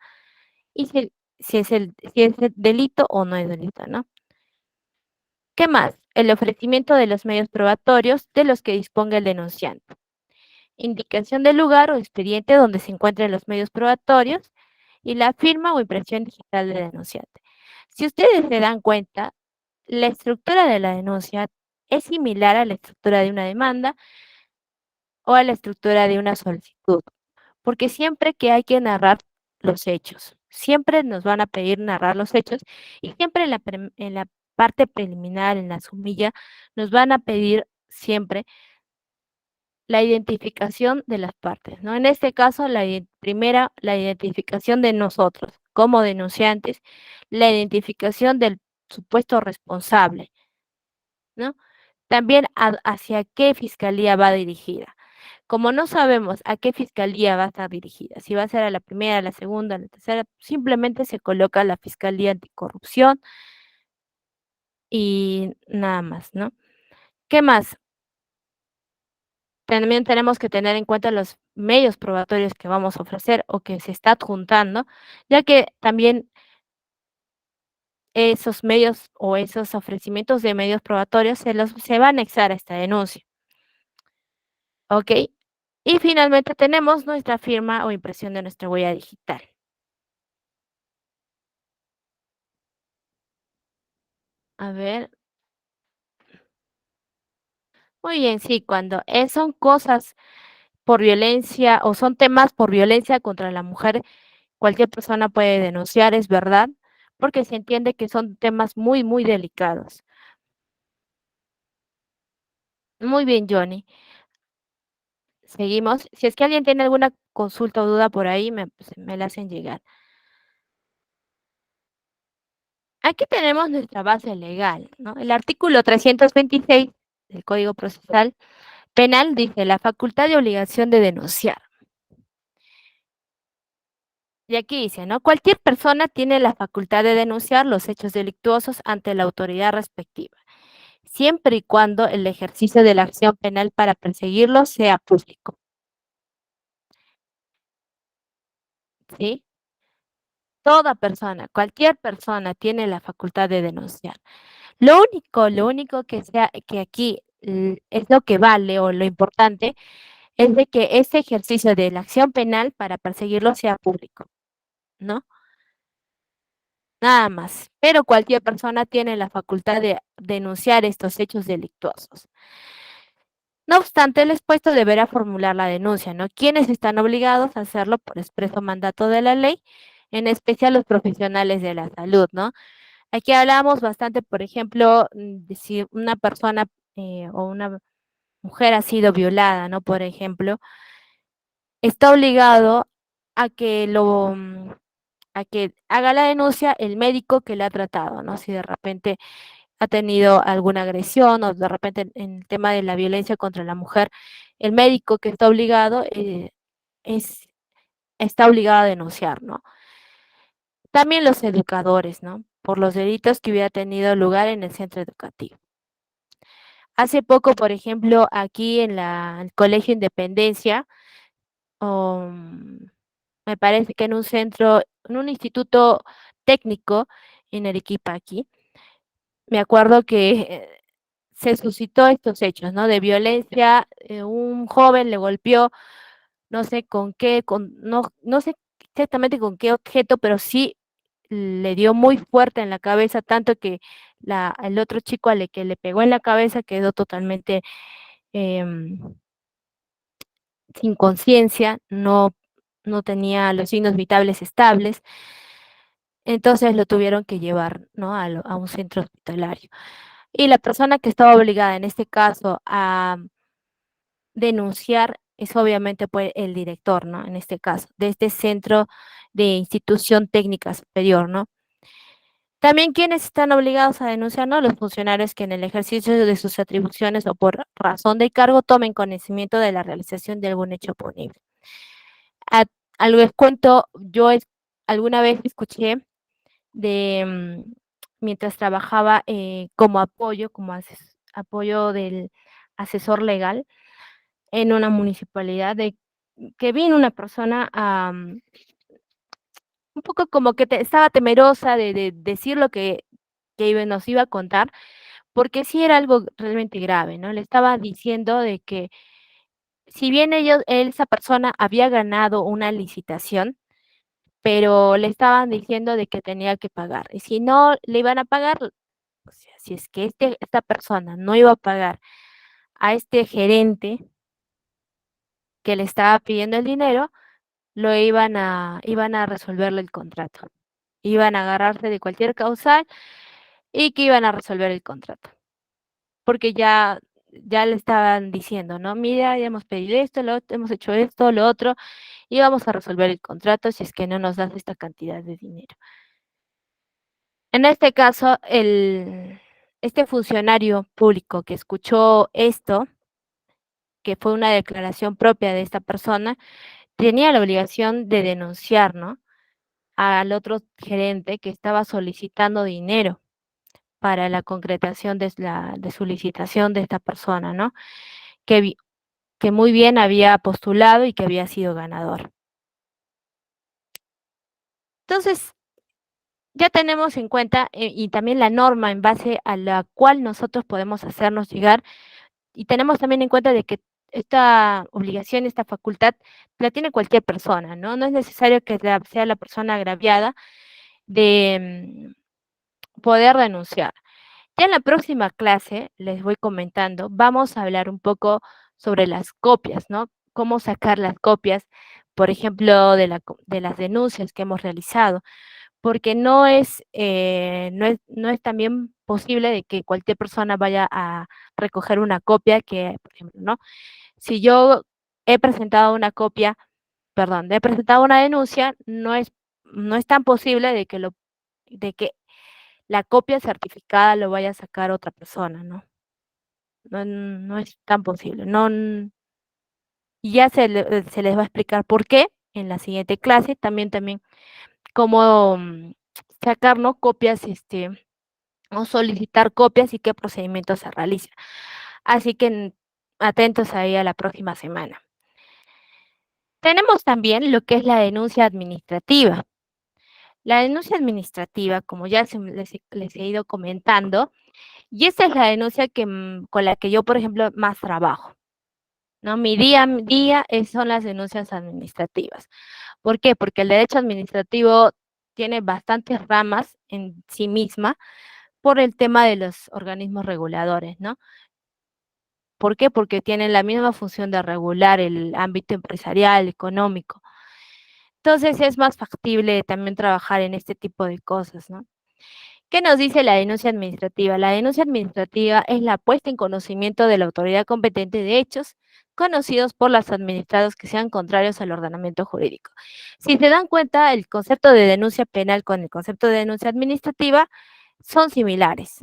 y si es el delito o no es delito, ¿no? ¿Qué más? El ofrecimiento de los medios probatorios de los que disponga el denunciante. Indicación del lugar o expediente donde se encuentren los medios probatorios y la firma o impresión digital del denunciante. Si ustedes se dan cuenta, la estructura de la denuncia es similar a la estructura de una demanda o a la estructura de una solicitud, porque siempre que hay que narrar los hechos, siempre nos van a pedir narrar los hechos y siempre en la parte preliminar, en la sumilla, nos van a pedir siempre la identificación de las partes, ¿no? En este caso, primera, la identificación de nosotros como denunciantes, la identificación del supuesto responsable, ¿no? También hacia qué fiscalía va dirigida. Como no sabemos a qué fiscalía va a estar dirigida, si va a ser a la primera, a la segunda, a la tercera, simplemente se coloca la Fiscalía Anticorrupción y nada más, ¿no? ¿Qué más? También tenemos que tener en cuenta los medios probatorios que vamos a ofrecer o que se está adjuntando, ya que también esos medios o esos ofrecimientos de medios probatorios se va a anexar a esta denuncia, ¿ok? Y finalmente tenemos nuestra firma o impresión de nuestra huella digital. A ver, muy bien, sí, cuando son cosas por violencia o son temas por violencia contra la mujer, cualquier persona puede denunciar, es verdad, porque se entiende que son temas muy, muy delicados. Muy bien, Johnny. Seguimos. Si es que alguien tiene alguna consulta o duda por ahí, me la hacen llegar. Aquí tenemos nuestra base legal, ¿no? El artículo 326 del Código Procesal Penal dice la facultad de obligación de denunciar. Y aquí dice, ¿no? Cualquier persona tiene la facultad de denunciar los hechos delictuosos ante la autoridad respectiva, siempre y cuando el ejercicio de la acción penal para perseguirlos sea público, ¿sí? Toda persona, cualquier persona tiene la facultad de denunciar. Lo único que aquí es lo que vale o lo importante es de que ese ejercicio de la acción penal para perseguirlo sea público, ¿no? Nada más. Pero cualquier persona tiene la facultad de denunciar estos hechos delictuosos. No obstante, el expuesto deberá formular la denuncia, ¿no? ¿Quiénes están obligados a hacerlo por expreso mandato de la ley? En especial los profesionales de la salud, ¿no? Aquí hablamos bastante, por ejemplo, de si una persona o una mujer ha sido violada, ¿no? Por ejemplo, está obligado a que a que haga la denuncia el médico que la ha tratado, ¿no? Si de repente ha tenido alguna agresión o de repente en el tema de la violencia contra la mujer, el médico que está obligado es, está obligado a denunciar, ¿no? También los educadores, ¿no? Por los delitos que hubiera tenido lugar en el centro educativo. Hace poco, por ejemplo, aquí en el Colegio Independencia, me parece que en un centro, en un instituto técnico en Arequipa aquí, me acuerdo que se suscitó estos hechos, ¿no? De violencia, un joven le golpeó, no sé con qué, no sé exactamente con qué objeto, pero sí le dio muy fuerte en la cabeza, tanto que el otro chico al que le pegó en la cabeza quedó totalmente em, sin conciencia, no tenía los signos vitales estables, entonces lo tuvieron que llevar, ¿no? A un centro hospitalario. Y la persona que estaba obligada en este caso a denunciar es obviamente pues el director, ¿no? En este caso, de este centro de institución técnica superior, ¿no? También quienes están obligados a denunciar, ¿no? Los funcionarios que en el ejercicio de sus atribuciones o por razón de cargo tomen conocimiento de la realización de algún hecho punible. A, Algo les cuento, alguna vez escuché de, mientras trabajaba como apoyo, apoyo del asesor legal en una municipalidad, de que vino una persona un poco como que estaba temerosa de decir lo que nos iba a contar, porque sí era algo realmente grave, ¿no? Le estaba diciendo de que si bien esa persona había ganado una licitación, pero le estaban diciendo de que tenía que pagar. Y si no le iban a pagar, o sea, si es que esta persona no iba a pagar a este gerente que le estaba pidiendo el dinero, iban a resolverle el contrato. Iban a agarrarse de cualquier causal y que iban a resolver el contrato. Porque ya le estaban diciendo, ¿no? Mira, ya hemos pedido esto, lo otro, hemos hecho esto, lo otro, y vamos a resolver el contrato si es que no nos das esta cantidad de dinero. En este caso, este funcionario público que escuchó esto, que fue una declaración propia de esta persona, tenía la obligación de denunciar, ¿no? Al otro gerente que estaba solicitando dinero para la concretación de su licitación de esta persona, ¿no? Que, que muy bien había postulado y que había sido ganador. Entonces, ya tenemos en cuenta y también la norma en base a la cual nosotros podemos hacernos llegar y tenemos también en cuenta de que esta obligación, esta facultad, la tiene cualquier persona, ¿no? No es necesario que sea la persona agraviada de poder denunciar. Ya en la próxima clase, les voy comentando, vamos a hablar un poco sobre las copias, ¿no? Cómo sacar las copias, por ejemplo, de las denuncias que hemos realizado, porque no es también posible de que cualquier persona vaya a recoger una copia que, por ejemplo, ¿no? Si yo he presentado una copia, perdón, he presentado una denuncia, no es tan posible de que la copia certificada lo vaya a sacar otra persona, ¿no? No es tan posible. Y ya se les va a explicar por qué en la siguiente clase, también cómo sacar, ¿no? Copias, o solicitar copias y qué procedimiento se realiza. Así que atentos ahí a la próxima semana. Tenemos también lo que es la denuncia administrativa. La denuncia administrativa, como ya les he ido comentando, y esta es la denuncia con la que yo, por ejemplo, más trabajo, ¿no? Mi día a día son las denuncias administrativas. ¿Por qué? Porque el derecho administrativo tiene bastantes ramas en sí misma por el tema de los organismos reguladores, ¿no? ¿Por qué? Porque tienen la misma función de regular el ámbito empresarial, económico. Entonces es más factible también trabajar en este tipo de cosas, ¿no? ¿Qué nos dice la denuncia administrativa? La denuncia administrativa es la puesta en conocimiento de la autoridad competente de hechos conocidos por los administrados que sean contrarios al ordenamiento jurídico. Si se dan cuenta, el concepto de denuncia penal con el concepto de denuncia administrativa son similares.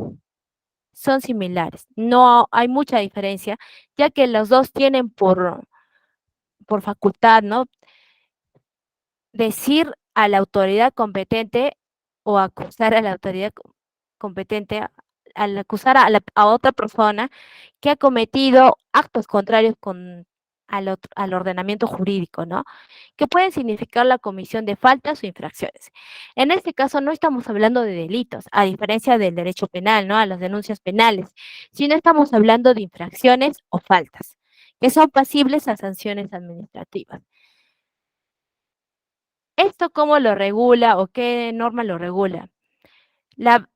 Son similares. No hay mucha diferencia, ya que los dos tienen por facultad, ¿no? Decir a la autoridad competente o acusar a la autoridad competente al acusar a otra persona que ha cometido actos contrarios al ordenamiento jurídico, ¿no? Que pueden significar la comisión de faltas o infracciones. En este caso no estamos hablando de delitos, a diferencia del derecho penal, ¿no? A las denuncias penales, sino estamos hablando de infracciones o faltas, que son pasibles a sanciones administrativas. ¿Esto cómo lo regula o qué norma lo regula? La,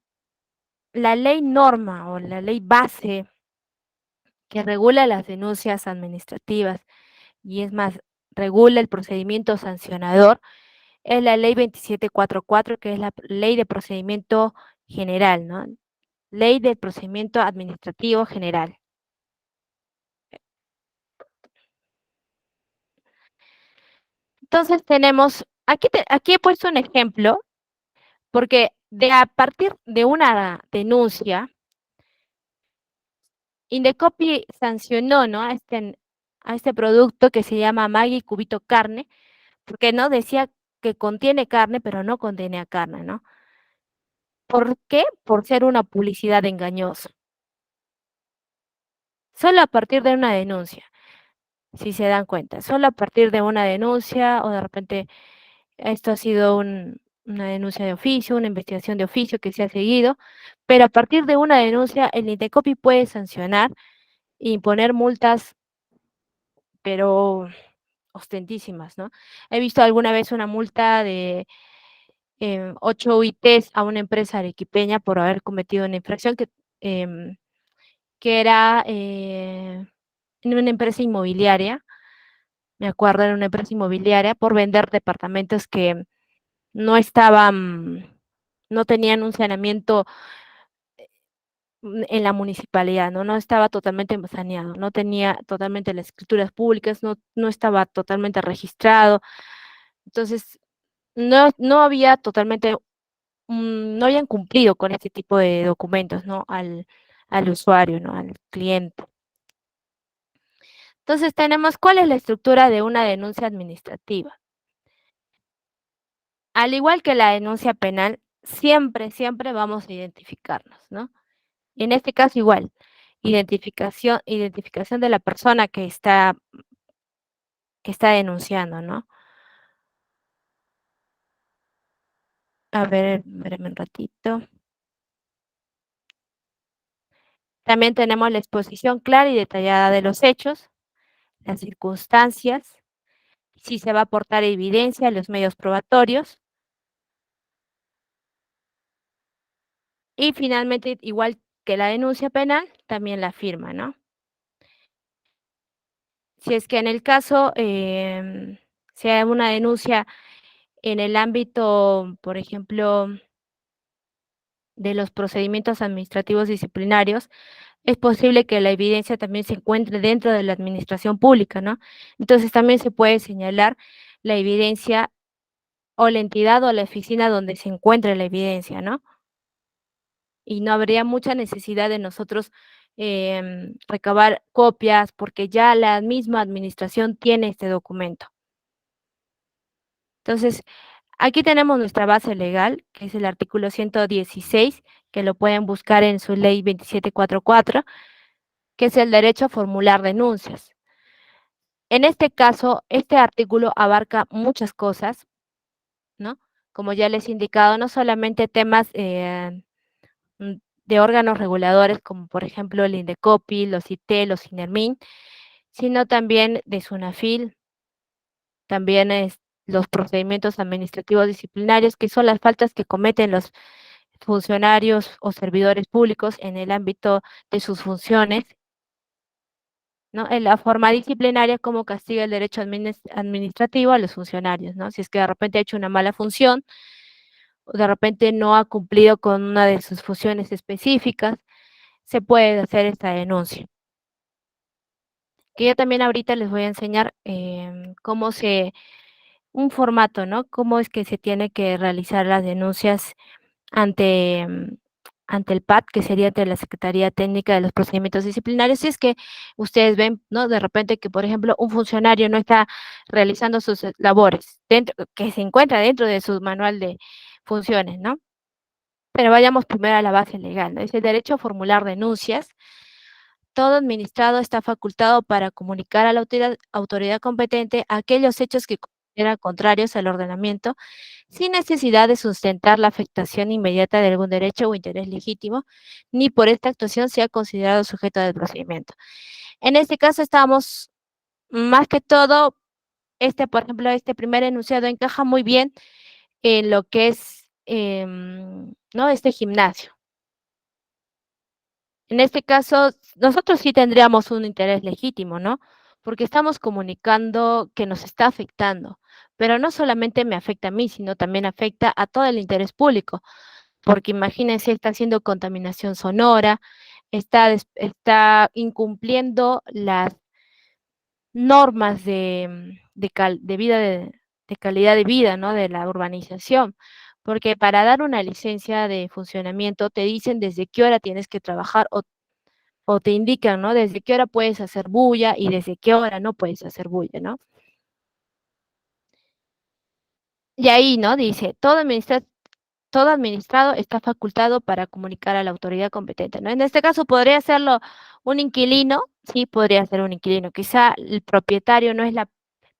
la ley norma o la ley base que regula las denuncias administrativas y es más, regula el procedimiento sancionador, es la ley 2744, que es la ley de procedimiento general, ¿no? Ley del procedimiento administrativo general. Entonces tenemos, aquí he puesto un ejemplo, porque a partir de una denuncia, Indecopi sancionó, ¿no? A este producto que se llama Maggi Cubito Carne, porque no decía que contiene carne, pero no contenía carne, ¿no? ¿Por qué? Por ser una publicidad engañosa. Solo a partir de una denuncia, si se dan cuenta, solo a partir de una denuncia o de repente esto ha sido una denuncia de oficio, una investigación de oficio que se ha seguido, pero a partir de una denuncia el Indecopi puede sancionar e imponer multas, pero ostentísimas, ¿no? He visto alguna vez una multa de 8 UITs a una empresa arequipeña por haber cometido una infracción em, que era en una empresa inmobiliaria, me acuerdo, era una empresa inmobiliaria por vender departamentos que no estaban, no tenían un saneamiento en la municipalidad, ¿no? No estaba totalmente saneado, no tenía totalmente las escrituras públicas, no estaba totalmente registrado. Entonces, no había totalmente, no habían cumplido con este tipo de documentos, ¿no? Al usuario, ¿no? Al cliente. Entonces, tenemos cuál es la estructura de una denuncia administrativa. Al igual que la denuncia penal, siempre vamos a identificarnos, ¿no? En este caso igual, identificación de la persona que está denunciando, ¿no? A ver, espérame un ratito. También tenemos la exposición clara y detallada de los hechos, las circunstancias, si se va a aportar evidencia, los medios probatorios y finalmente, igual que la denuncia penal, también la firma, ¿no? Si es que en el caso se hay una denuncia en el ámbito, por ejemplo, de los procedimientos administrativos disciplinarios, es posible que la evidencia también se encuentre dentro de la administración pública, ¿no? Entonces también se puede señalar la evidencia o la entidad o la oficina donde se encuentre la evidencia, ¿no? Y no habría mucha necesidad de nosotros recabar copias porque ya la misma administración tiene este documento. Entonces, aquí tenemos nuestra base legal, que es el artículo 116, que lo pueden buscar en su ley 2744, que es el derecho a formular denuncias. En este caso, este artículo abarca muchas cosas, ¿no? Como ya les he indicado, no solamente temas de órganos reguladores, como por ejemplo el Indecopi, los IT, los INERMIN, sino también de SUNAFIL, también los procedimientos administrativos disciplinarios, que son las faltas que cometen los funcionarios o servidores públicos en el ámbito de sus funciones, ¿no? En la forma disciplinaria, cómo castiga el derecho administrativo a los funcionarios, ¿no? Si es que de repente ha hecho una mala función, o de repente no ha cumplido con una de sus funciones específicas, se puede hacer esta denuncia. Que yo también ahorita les voy a enseñar un formato, ¿no? Cómo es que se tiene que realizar las denuncias ante, ante el PAT, que sería ante la Secretaría Técnica de los Procedimientos Disciplinarios, si es que ustedes ven, ¿no? De repente que, por ejemplo, un funcionario no está realizando sus labores, que se encuentra dentro de su manual de funciones, ¿no? Pero vayamos primero a la base legal, ¿no? Es el derecho a formular denuncias. Todo administrado está facultado para comunicar a la autoridad competente aquellos hechos que considera contrarios al ordenamiento, sin necesidad de sustentar la afectación inmediata de algún derecho o interés legítimo, ni por esta actuación sea considerado sujeto del procedimiento. En este caso estamos, más que todo, por ejemplo, este primer enunciado encaja muy bien en lo que es, ¿no? Este gimnasio. En este caso, nosotros sí tendríamos un interés legítimo, ¿no? Porque estamos comunicando que nos está afectando, pero no solamente me afecta a mí, sino también afecta a todo el interés público, porque imagínense, está haciendo contaminación sonora, está incumpliendo las normas de vida, de calidad de vida, ¿no? De la urbanización. Porque para dar una licencia de funcionamiento te dicen desde qué hora tienes que trabajar o te indican, ¿no? Desde qué hora puedes hacer bulla y desde qué hora no puedes hacer bulla, ¿no? Y ahí, ¿no? Dice, todo administrado está facultado para comunicar a la autoridad competente, ¿no? En este caso podría hacerlo un inquilino, sí, podría ser un inquilino. Quizá el propietario no es la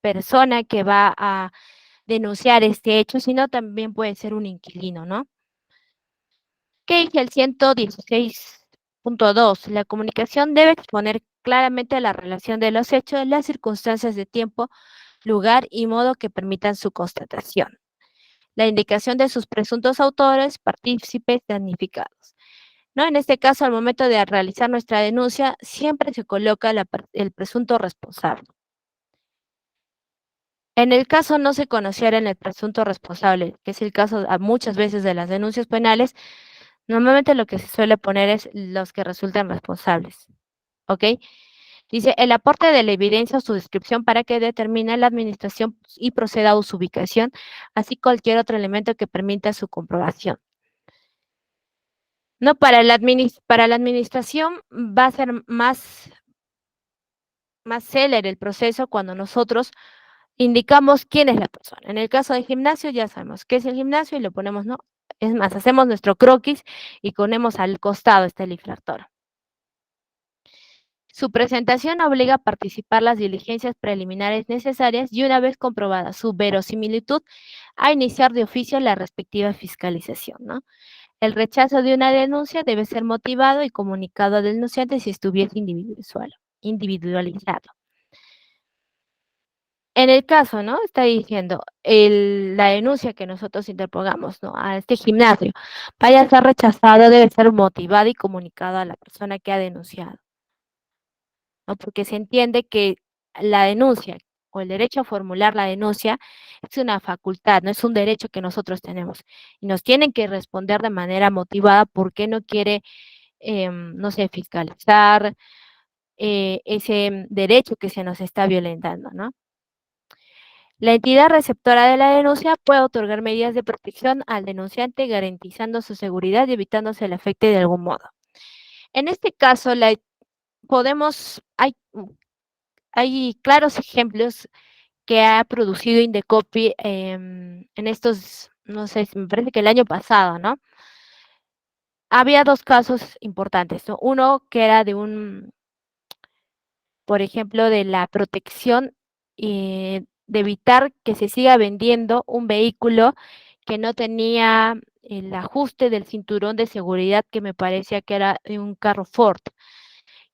persona que va a denunciar este hecho, sino también puede ser un inquilino, ¿no? ¿Qué dice el 116.2? La comunicación debe exponer claramente la relación de los hechos, las circunstancias de tiempo, lugar y modo que permitan su constatación. La indicación de sus presuntos autores, partícipes, damnificados. ¿No? En este caso, al momento de realizar nuestra denuncia, siempre se coloca el presunto responsable. En el caso no se conociera en el presunto responsable, que es el caso muchas veces de las denuncias penales, normalmente lo que se suele poner es los que resultan responsables. ¿Ok? Dice, el aporte de la evidencia o su descripción para que determine la administración y proceda a su ubicación, así cualquier otro elemento que permita su comprobación. No, para la administración va a ser más célere el proceso cuando nosotros indicamos quién es la persona. En el caso del gimnasio ya sabemos qué es el gimnasio y lo ponemos, ¿no? Es más, hacemos nuestro croquis y ponemos al costado está el infractor. Su presentación obliga a participar las diligencias preliminares necesarias y una vez comprobada su verosimilitud, a iniciar de oficio la respectiva fiscalización, ¿no? El rechazo de una denuncia debe ser motivado y comunicado al denunciante si estuviese individualizado. En el caso, ¿no? Está diciendo, la denuncia que nosotros interpongamos, ¿no? A este gimnasio, vaya a ser rechazado, debe ser motivada y comunicada a la persona que ha denunciado, ¿no? Porque se entiende que la denuncia o el derecho a formular la denuncia es una facultad, no es un derecho que nosotros tenemos. Y nos tienen que responder de manera motivada por qué no quiere, no sé, fiscalizar ese derecho que se nos está violentando, ¿no? La entidad receptora de la denuncia puede otorgar medidas de protección al denunciante garantizando su seguridad y evitando se le afecte de algún modo. En este caso, hay claros ejemplos que ha producido Indecopy en estos, no sé, me parece que el año pasado, ¿no? Había dos casos importantes, ¿no? Uno que era por ejemplo, de la protección de evitar que se siga vendiendo un vehículo que no tenía el ajuste del cinturón de seguridad que me parecía que era un carro Ford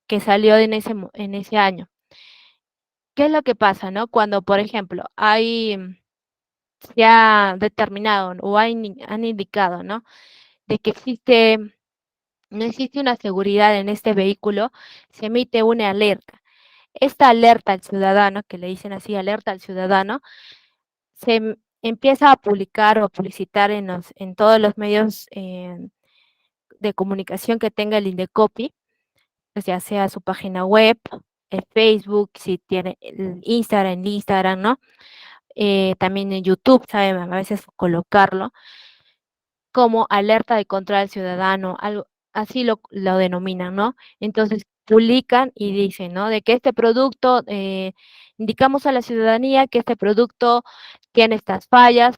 que salió en ese año. ¿Qué es lo que pasa, no? Cuando, por ejemplo, se ha determinado o han indicado, ¿no? De que no existe una seguridad en este vehículo, se emite una alerta. Esta alerta al ciudadano, que le dicen así, alerta al ciudadano, empieza a publicar o publicitar en todos los medios de comunicación que tenga el Indecopy, ya sea su página web, el Facebook, si tiene el Instagram, ¿no? También en YouTube, saben a veces colocarlo como alerta de contra del ciudadano, algo así lo denominan, ¿no? Entonces publican y dicen, ¿no? De que este producto, indicamos a la ciudadanía que este producto tiene estas fallas,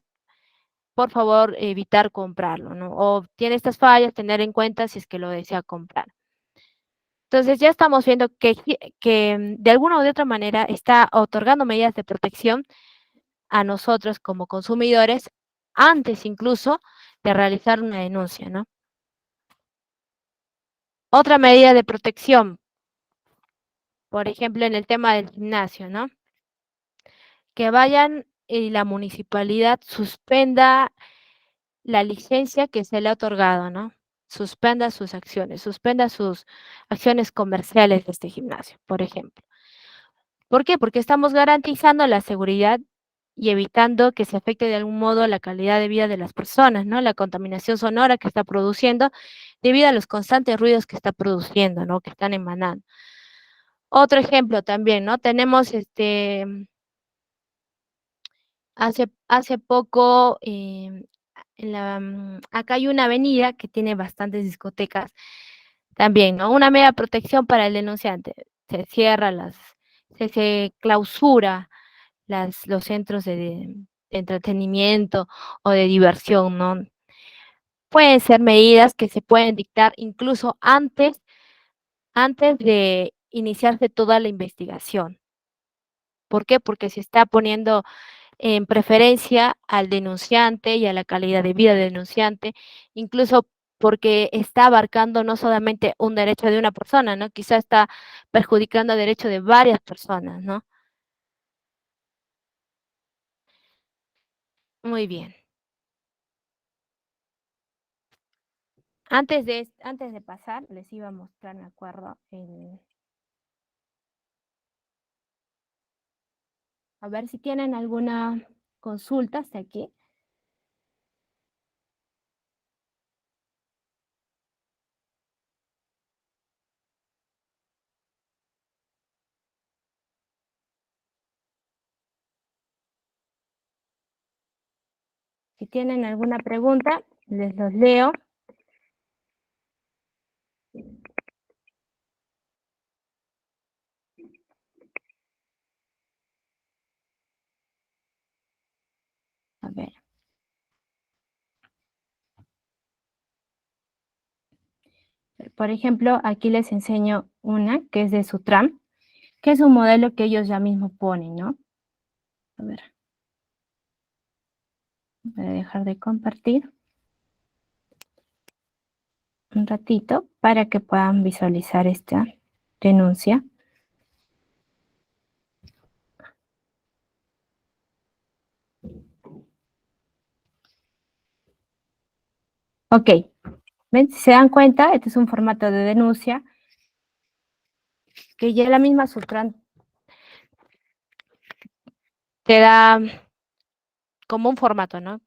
por favor evitar comprarlo, ¿no? O tiene estas fallas, tener en cuenta si es que lo desea comprar. Entonces ya estamos viendo que de alguna u de otra manera está otorgando medidas de protección a nosotros como consumidores antes incluso de realizar una denuncia, ¿no? Otra medida de protección, por ejemplo, en el tema del gimnasio, ¿no? Que vayan y la municipalidad suspenda la licencia que se le ha otorgado, ¿no? Suspenda sus acciones, suspenda sus acciones comerciales de este gimnasio, por ejemplo. ¿Por qué? Porque estamos garantizando la seguridad y evitando que se afecte de algún modo la calidad de vida de las personas, ¿no? La contaminación sonora que está produciendo debido a los constantes ruidos que está produciendo, ¿no? Que están emanando. Otro ejemplo también, ¿no? Tenemos hace poco, acá hay una avenida que tiene bastantes discotecas también, ¿no? Una media protección para el denunciante. Se cierra se clausura los centros de entretenimiento o de diversión, ¿no? Pueden ser medidas que se pueden dictar incluso antes de iniciarse toda la investigación. ¿Por qué? Porque se está poniendo en preferencia al denunciante y a la calidad de vida del denunciante, incluso porque está abarcando no solamente un derecho de una persona, ¿no? Quizá está perjudicando el derecho de varias personas, ¿no? Muy bien. Antes de pasar, les iba a mostrar, me acuerdo, a ver si tienen alguna consulta hasta aquí. Si tienen alguna pregunta, les los leo. A ver. Por ejemplo, aquí les enseño una que es de Sutram, que es un modelo que ellos ya mismo ponen, ¿no? A ver, voy a dejar de compartir un ratito para que puedan visualizar esta denuncia. Ok, ¿ven? Si se dan cuenta, este es un formato de denuncia que ya la misma Sutram te da como un formato, ¿no?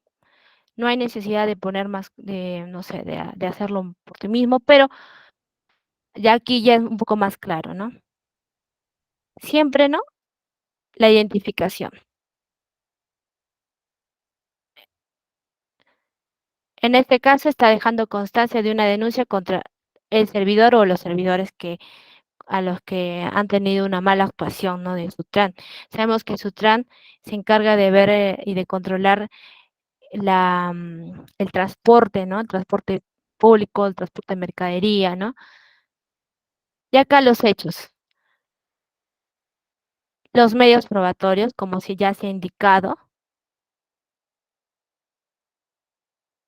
No hay necesidad de poner más, de, no sé, de hacerlo por ti mismo, pero ya aquí ya es un poco más claro, ¿no? Siempre, ¿no? La identificación. En este caso está dejando constancia de una denuncia contra el servidor o los servidores que a los que han tenido una mala actuación, ¿no? De Sutran. Sabemos que Sutran se encarga de ver y de controlar el transporte, ¿no? El transporte público, el transporte de mercadería, ¿no? Y acá los hechos, los medios probatorios, como si ya se ha indicado.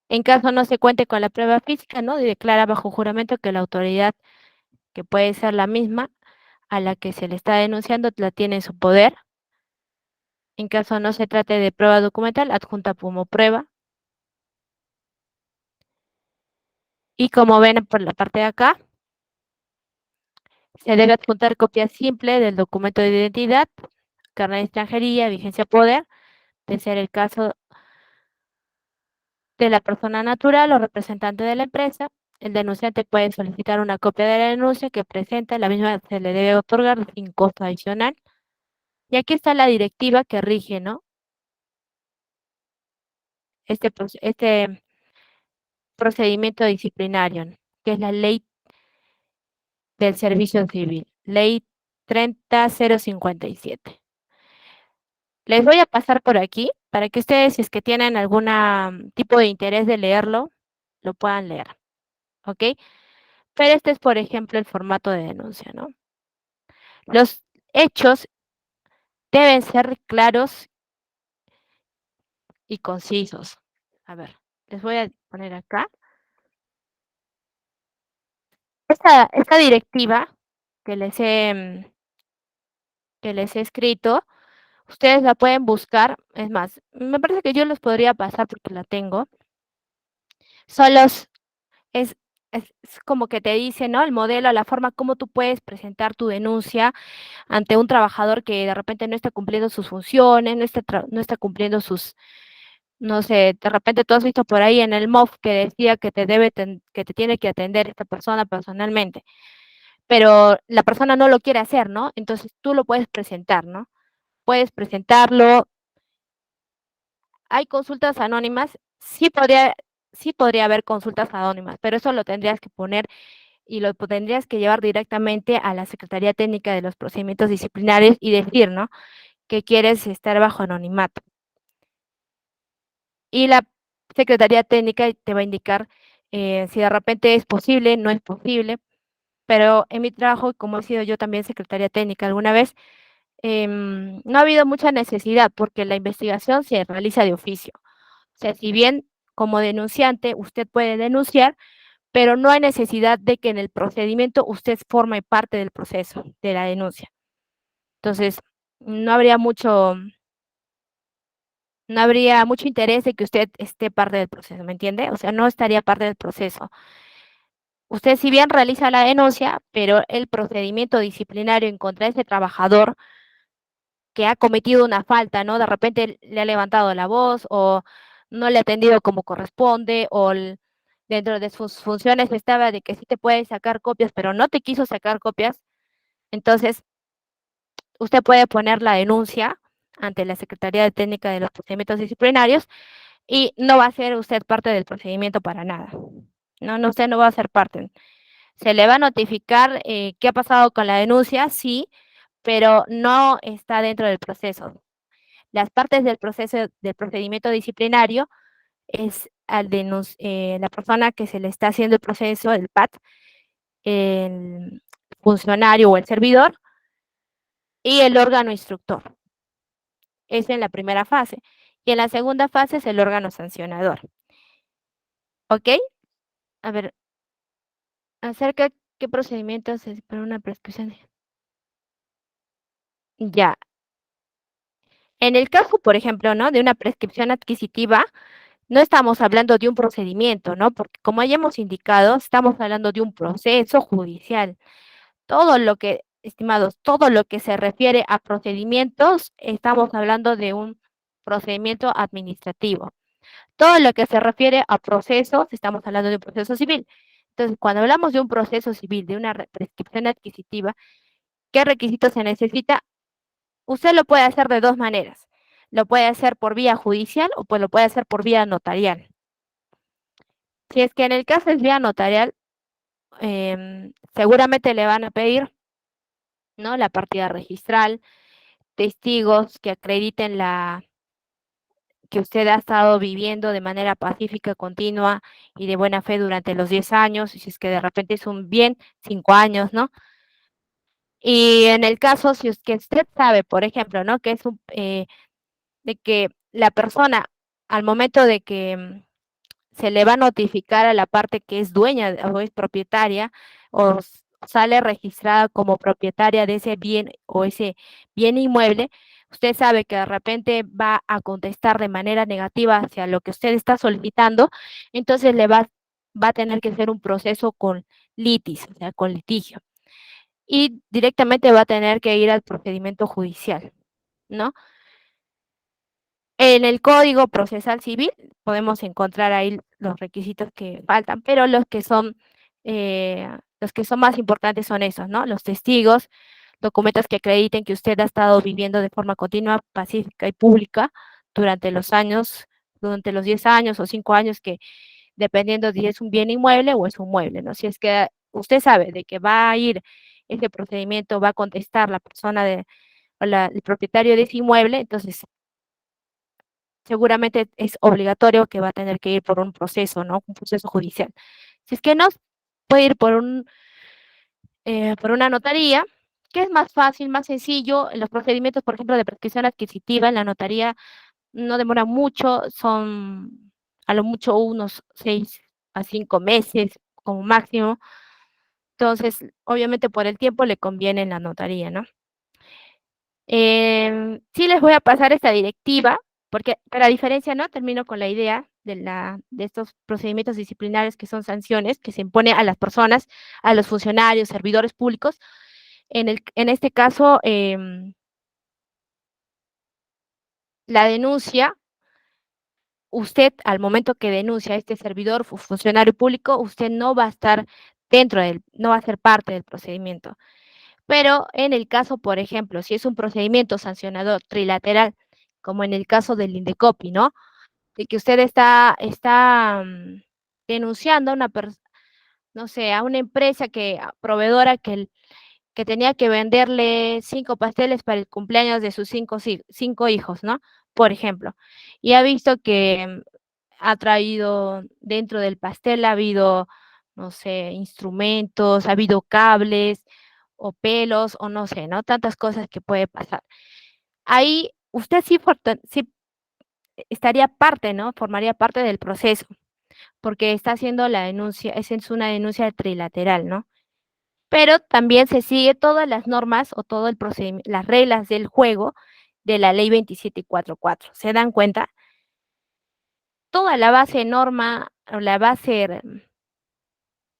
En caso no se cuente con la prueba física, ¿no? Y declara bajo juramento que la autoridad, que puede ser la misma a la que se le está denunciando, la tiene en su poder. En caso no se trate de prueba documental, adjunta como prueba. Y como ven por la parte de acá, se debe adjuntar copia simple del documento de identidad, carnet de extranjería, vigencia poder, de ser el caso de la persona natural o representante de la empresa. El denunciante puede solicitar una copia de la denuncia que presenta, la misma se le debe otorgar sin costo adicional. Y aquí está la directiva que rige, ¿no? Este procedimiento disciplinario, ¿no? Que es la ley del servicio civil, ley 30057. Les voy a pasar por aquí para que ustedes, si es que tienen algún tipo de interés de leerlo, lo puedan leer, ¿ok? Pero este es, por ejemplo, el formato de denuncia, ¿no? Los hechos deben ser claros y concisos. A ver, les voy a poner acá. Esta directiva que que les he escrito, ustedes la pueden buscar. Es más, me parece que yo los podría pasar porque la tengo. Son los, es, es como que te dice, ¿no? El modelo, la forma como tú puedes presentar tu denuncia ante un trabajador que de repente no está cumpliendo sus funciones, no está cumpliendo sus, no sé, de repente tú has visto por ahí en el MOF que decía que que te tiene que atender esta persona personalmente, pero la persona no lo quiere hacer, ¿no? Entonces tú lo puedes presentar, ¿no? Puedes presentarlo. Hay consultas anónimas, sí podría haber consultas anónimas, pero eso lo tendrías que poner y lo tendrías que llevar directamente a la Secretaría Técnica de los Procedimientos Disciplinarios y decir, ¿no? Que quieres estar bajo anonimato. Y la Secretaría Técnica te va a indicar si de repente es posible, no es posible, pero en mi trabajo, como he sido yo también secretaria técnica alguna vez, no ha habido mucha necesidad porque la investigación se realiza de oficio. O sea, si bien como denunciante usted puede denunciar, pero no hay necesidad de que en el procedimiento usted forme parte del proceso de la denuncia. Entonces, no habría mucho, no habría mucho interés de que usted esté parte del proceso, ¿me entiende? O sea, no estaría parte del proceso. Usted si bien realiza la denuncia, pero el procedimiento disciplinario en contra de ese trabajador que ha cometido una falta, ¿no? De repente le ha levantado la voz o no le ha atendido como corresponde o dentro de sus funciones estaba de que sí te puede sacar copias, pero no te quiso sacar copias. Entonces, usted puede poner la denuncia ante la Secretaría de Técnica de los Procedimientos Disciplinarios y no va a ser usted parte del procedimiento para nada. No, no, usted no va a ser parte. Se le va a notificar qué ha pasado con la denuncia, sí, pero no está dentro del proceso. Las partes del proceso del procedimiento disciplinario es la persona que se le está haciendo el proceso, el PAT, el funcionario o el servidor y el órgano instructor. Es en la primera fase. Y en la segunda fase es el órgano sancionador. ¿Ok? A ver, acerca de qué procedimientos es para una prescripción. Ya. En el caso, por ejemplo, ¿no? De una prescripción adquisitiva, no estamos hablando de un procedimiento, ¿no? Porque como ya hemos indicado, estamos hablando de un proceso judicial. Todo lo que, estimados, todo lo que se refiere a procedimientos, estamos hablando de un procedimiento administrativo. Todo lo que se refiere a procesos, estamos hablando de un proceso civil. Entonces, cuando hablamos de un proceso civil, de una prescripción adquisitiva, ¿qué requisitos se necesita? Usted lo puede hacer de dos maneras. Lo puede hacer por vía judicial o pues lo puede hacer por vía notarial. Si es que en el caso es vía notarial, seguramente le van a pedir, ¿no? La partida registral, testigos que acrediten que usted ha estado viviendo de manera pacífica, continua y de buena fe durante los 10 años, y si es que de repente es un bien, 5 años, ¿no? Y en el caso, si es que usted sabe, por ejemplo, ¿no? Que es de que la persona, al momento de que se le va a notificar a la parte que es dueña o es propietaria o sale registrada como propietaria de ese bien o ese bien inmueble, usted sabe que de repente va a contestar de manera negativa hacia lo que usted está solicitando, entonces va a tener que hacer un proceso con litis, o sea, con litigio, y directamente va a tener que ir al procedimiento judicial, ¿no? En el Código Procesal Civil podemos encontrar ahí los requisitos que faltan, pero los que son más importantes son esos, ¿no? Los testigos, documentos que acrediten que usted ha estado viviendo de forma continua, pacífica y pública durante los años, durante los 10 años o 5 años que dependiendo si es un bien inmueble o es un mueble, ¿no? Si es que usted sabe de que va a ir ese procedimiento, va a contestar la persona el propietario de ese inmueble, entonces seguramente es obligatorio que va a tener que ir por un proceso, ¿no? Un proceso judicial. Si es que no, puede ir por una notaría, que es más fácil, más sencillo. Los procedimientos, por ejemplo, de prescripción adquisitiva en la notaría no demora mucho, son a lo mucho unos 6 a 5 meses como máximo. Entonces, obviamente por el tiempo le conviene en la notaría, ¿no? Sí les voy a pasar esta directiva, porque para diferencia, ¿no? Termino con la idea de estos procedimientos disciplinarios que son sanciones que se impone a las personas, a los funcionarios, servidores públicos. En este caso, la denuncia, usted al momento que denuncia a este servidor funcionario público, usted no va a estar no va a ser parte del procedimiento. Pero en el caso, por ejemplo, si es un procedimiento sancionador trilateral, como en el caso del Indecopi, ¿no? De que usted está denunciando a no sé, a una empresa proveedora que tenía que venderle 5 pasteles para el cumpleaños de sus 5 hijos, ¿no? Por ejemplo. Y ha visto que ha traído dentro del pastel, ha habido, no sé, instrumentos, ha habido cables, o pelos o no sé, ¿no? Tantas cosas que puede pasar. Ahí usted sí estaría parte, ¿no? Formaría parte del proceso, porque está haciendo la denuncia, es una denuncia trilateral, ¿no? Pero también se sigue todas las normas o todo el procedimiento, las reglas del juego de la ley 2744. ¿Se dan cuenta? Toda la base norma o la base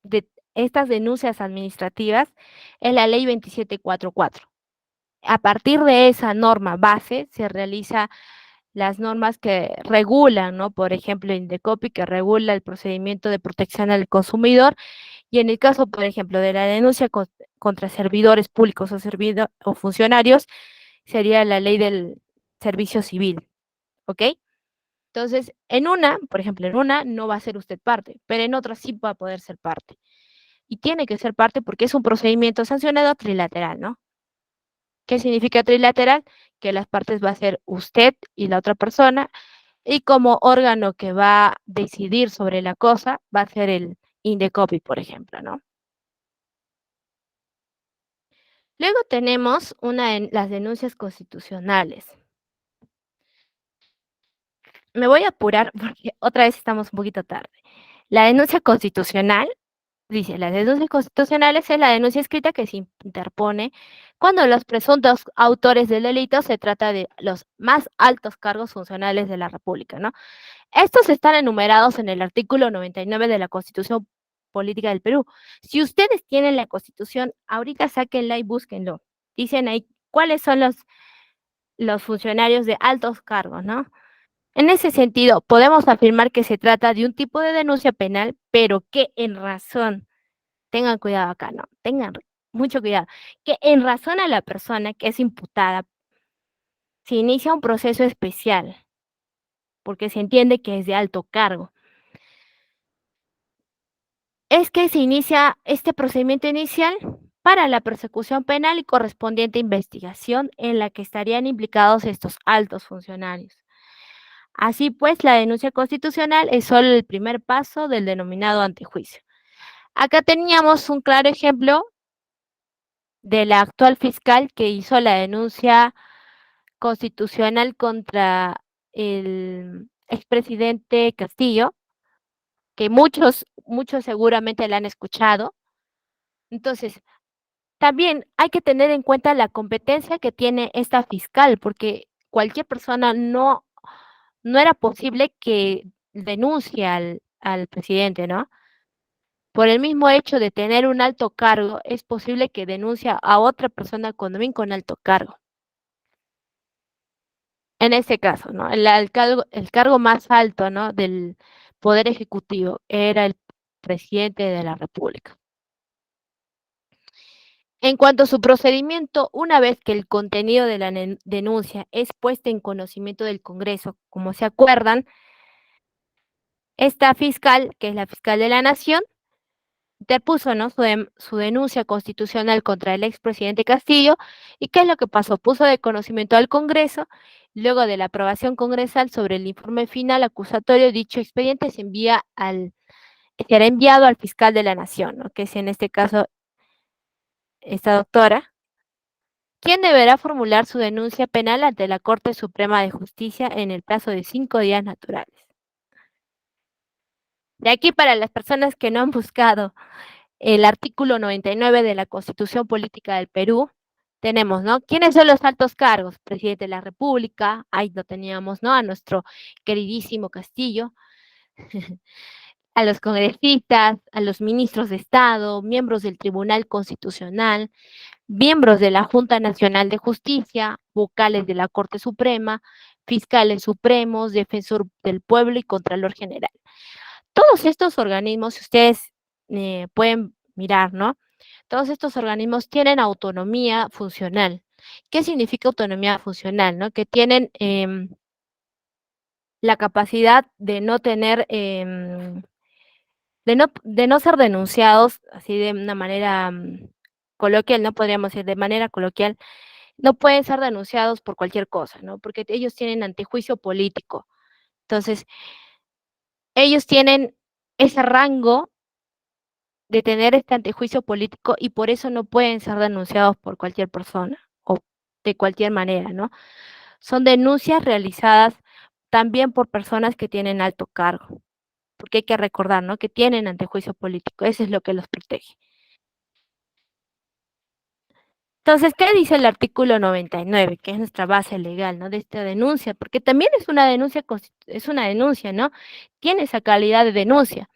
de estas denuncias administrativas es la ley 2744. A partir de esa norma base se realiza las normas que regulan, ¿no? Por ejemplo, Indecopi, que regula el procedimiento de protección al consumidor, y en el caso, por ejemplo, de la denuncia contra servidores públicos o funcionarios, sería la ley del servicio civil, ¿ok? Entonces, en una, por ejemplo, en una no va a ser usted parte, pero en otra sí va a poder ser parte. Y tiene que ser parte porque es un procedimiento sancionado trilateral, ¿no? ¿Qué significa trilateral? Que las partes va a ser usted y la otra persona, y como órgano que va a decidir sobre la cosa va a ser el Indecopi, por ejemplo, ¿no? Luego tenemos las denuncias constitucionales. Me voy a apurar porque otra vez estamos un poquito tarde. La denuncia constitucional, dice, la denuncia constitucional es la denuncia escrita que se interpone cuando los presuntos autores del delito se trata de los más altos cargos funcionales de la República, ¿no? Estos están enumerados en el artículo 99 de la Constitución Política del Perú. Si ustedes tienen la Constitución, ahorita sáquenla y búsquenlo. Dicen ahí cuáles son los funcionarios de altos cargos, ¿no? En ese sentido, podemos afirmar que se trata de un tipo de denuncia penal, pero que en razón, tengan cuidado acá, ¿no? Tengan mucho cuidado, que en razón a la persona que es imputada, se inicia un proceso especial, porque se entiende que es de alto cargo. Es que se inicia este procedimiento inicial para la persecución penal y correspondiente investigación en la que estarían implicados estos altos funcionarios. Así pues, la denuncia constitucional es solo el primer paso del denominado antejuicio. Acá teníamos un claro ejemplo de la actual fiscal que hizo la denuncia constitucional contra el expresidente Castillo, que muchos seguramente la han escuchado. Entonces, también hay que tener en cuenta la competencia que tiene esta fiscal, porque cualquier persona no era posible que denuncie al presidente, ¿no? Por el mismo hecho de tener un alto cargo, es posible que denuncie a otra persona con alto cargo. En este caso, ¿no? El cargo más alto, ¿no? Del Poder Ejecutivo era el presidente de la República. En cuanto a su procedimiento, una vez que el contenido de la denuncia es puesto en conocimiento del Congreso, como se acuerdan, esta fiscal, que es la fiscal de la Nación, interpuso, ¿no? su denuncia constitucional contra el expresidente Castillo. ¿Y qué es lo que pasó? Puso de conocimiento al Congreso, luego de la aprobación congresal sobre el informe final acusatorio, dicho expediente será enviado al fiscal de la Nación, ¿no? Que es en este caso esta doctora, quien deberá formular su denuncia penal ante la Corte Suprema de Justicia en el plazo de 5 días naturales. De aquí, para las personas que no han buscado el artículo 99 de la Constitución Política del Perú, tenemos, ¿no? ¿Quiénes son los altos cargos? Presidente de la República, ahí lo teníamos, ¿no? A nuestro queridísimo Castillo, a los congresistas, a los ministros de Estado, miembros del Tribunal Constitucional, miembros de la Junta Nacional de Justicia, vocales de la Corte Suprema, fiscales supremos, defensor del pueblo y Contralor General. Todos estos organismos, si ustedes pueden mirar, ¿no? Todos estos organismos tienen autonomía funcional. ¿Qué significa autonomía funcional? ¿No? Que tienen la capacidad de no tener, de no ser denunciados así de una manera coloquial, no podríamos decir de manera coloquial, no pueden ser denunciados por cualquier cosa, ¿no? Porque ellos tienen antejuicio político. Entonces, ellos tienen ese rango de tener este antejuicio político y por eso no pueden ser denunciados por cualquier persona o de cualquier manera, ¿no? Son denuncias realizadas también por personas que tienen alto cargo, porque hay que recordar, ¿no? Que tienen antejuicio político, eso es lo que los protege. Entonces, ¿qué dice el artículo 99, que es nuestra base legal, ¿no? De esta denuncia, porque también es una denuncia, ¿no? Tiene esa calidad de denuncia,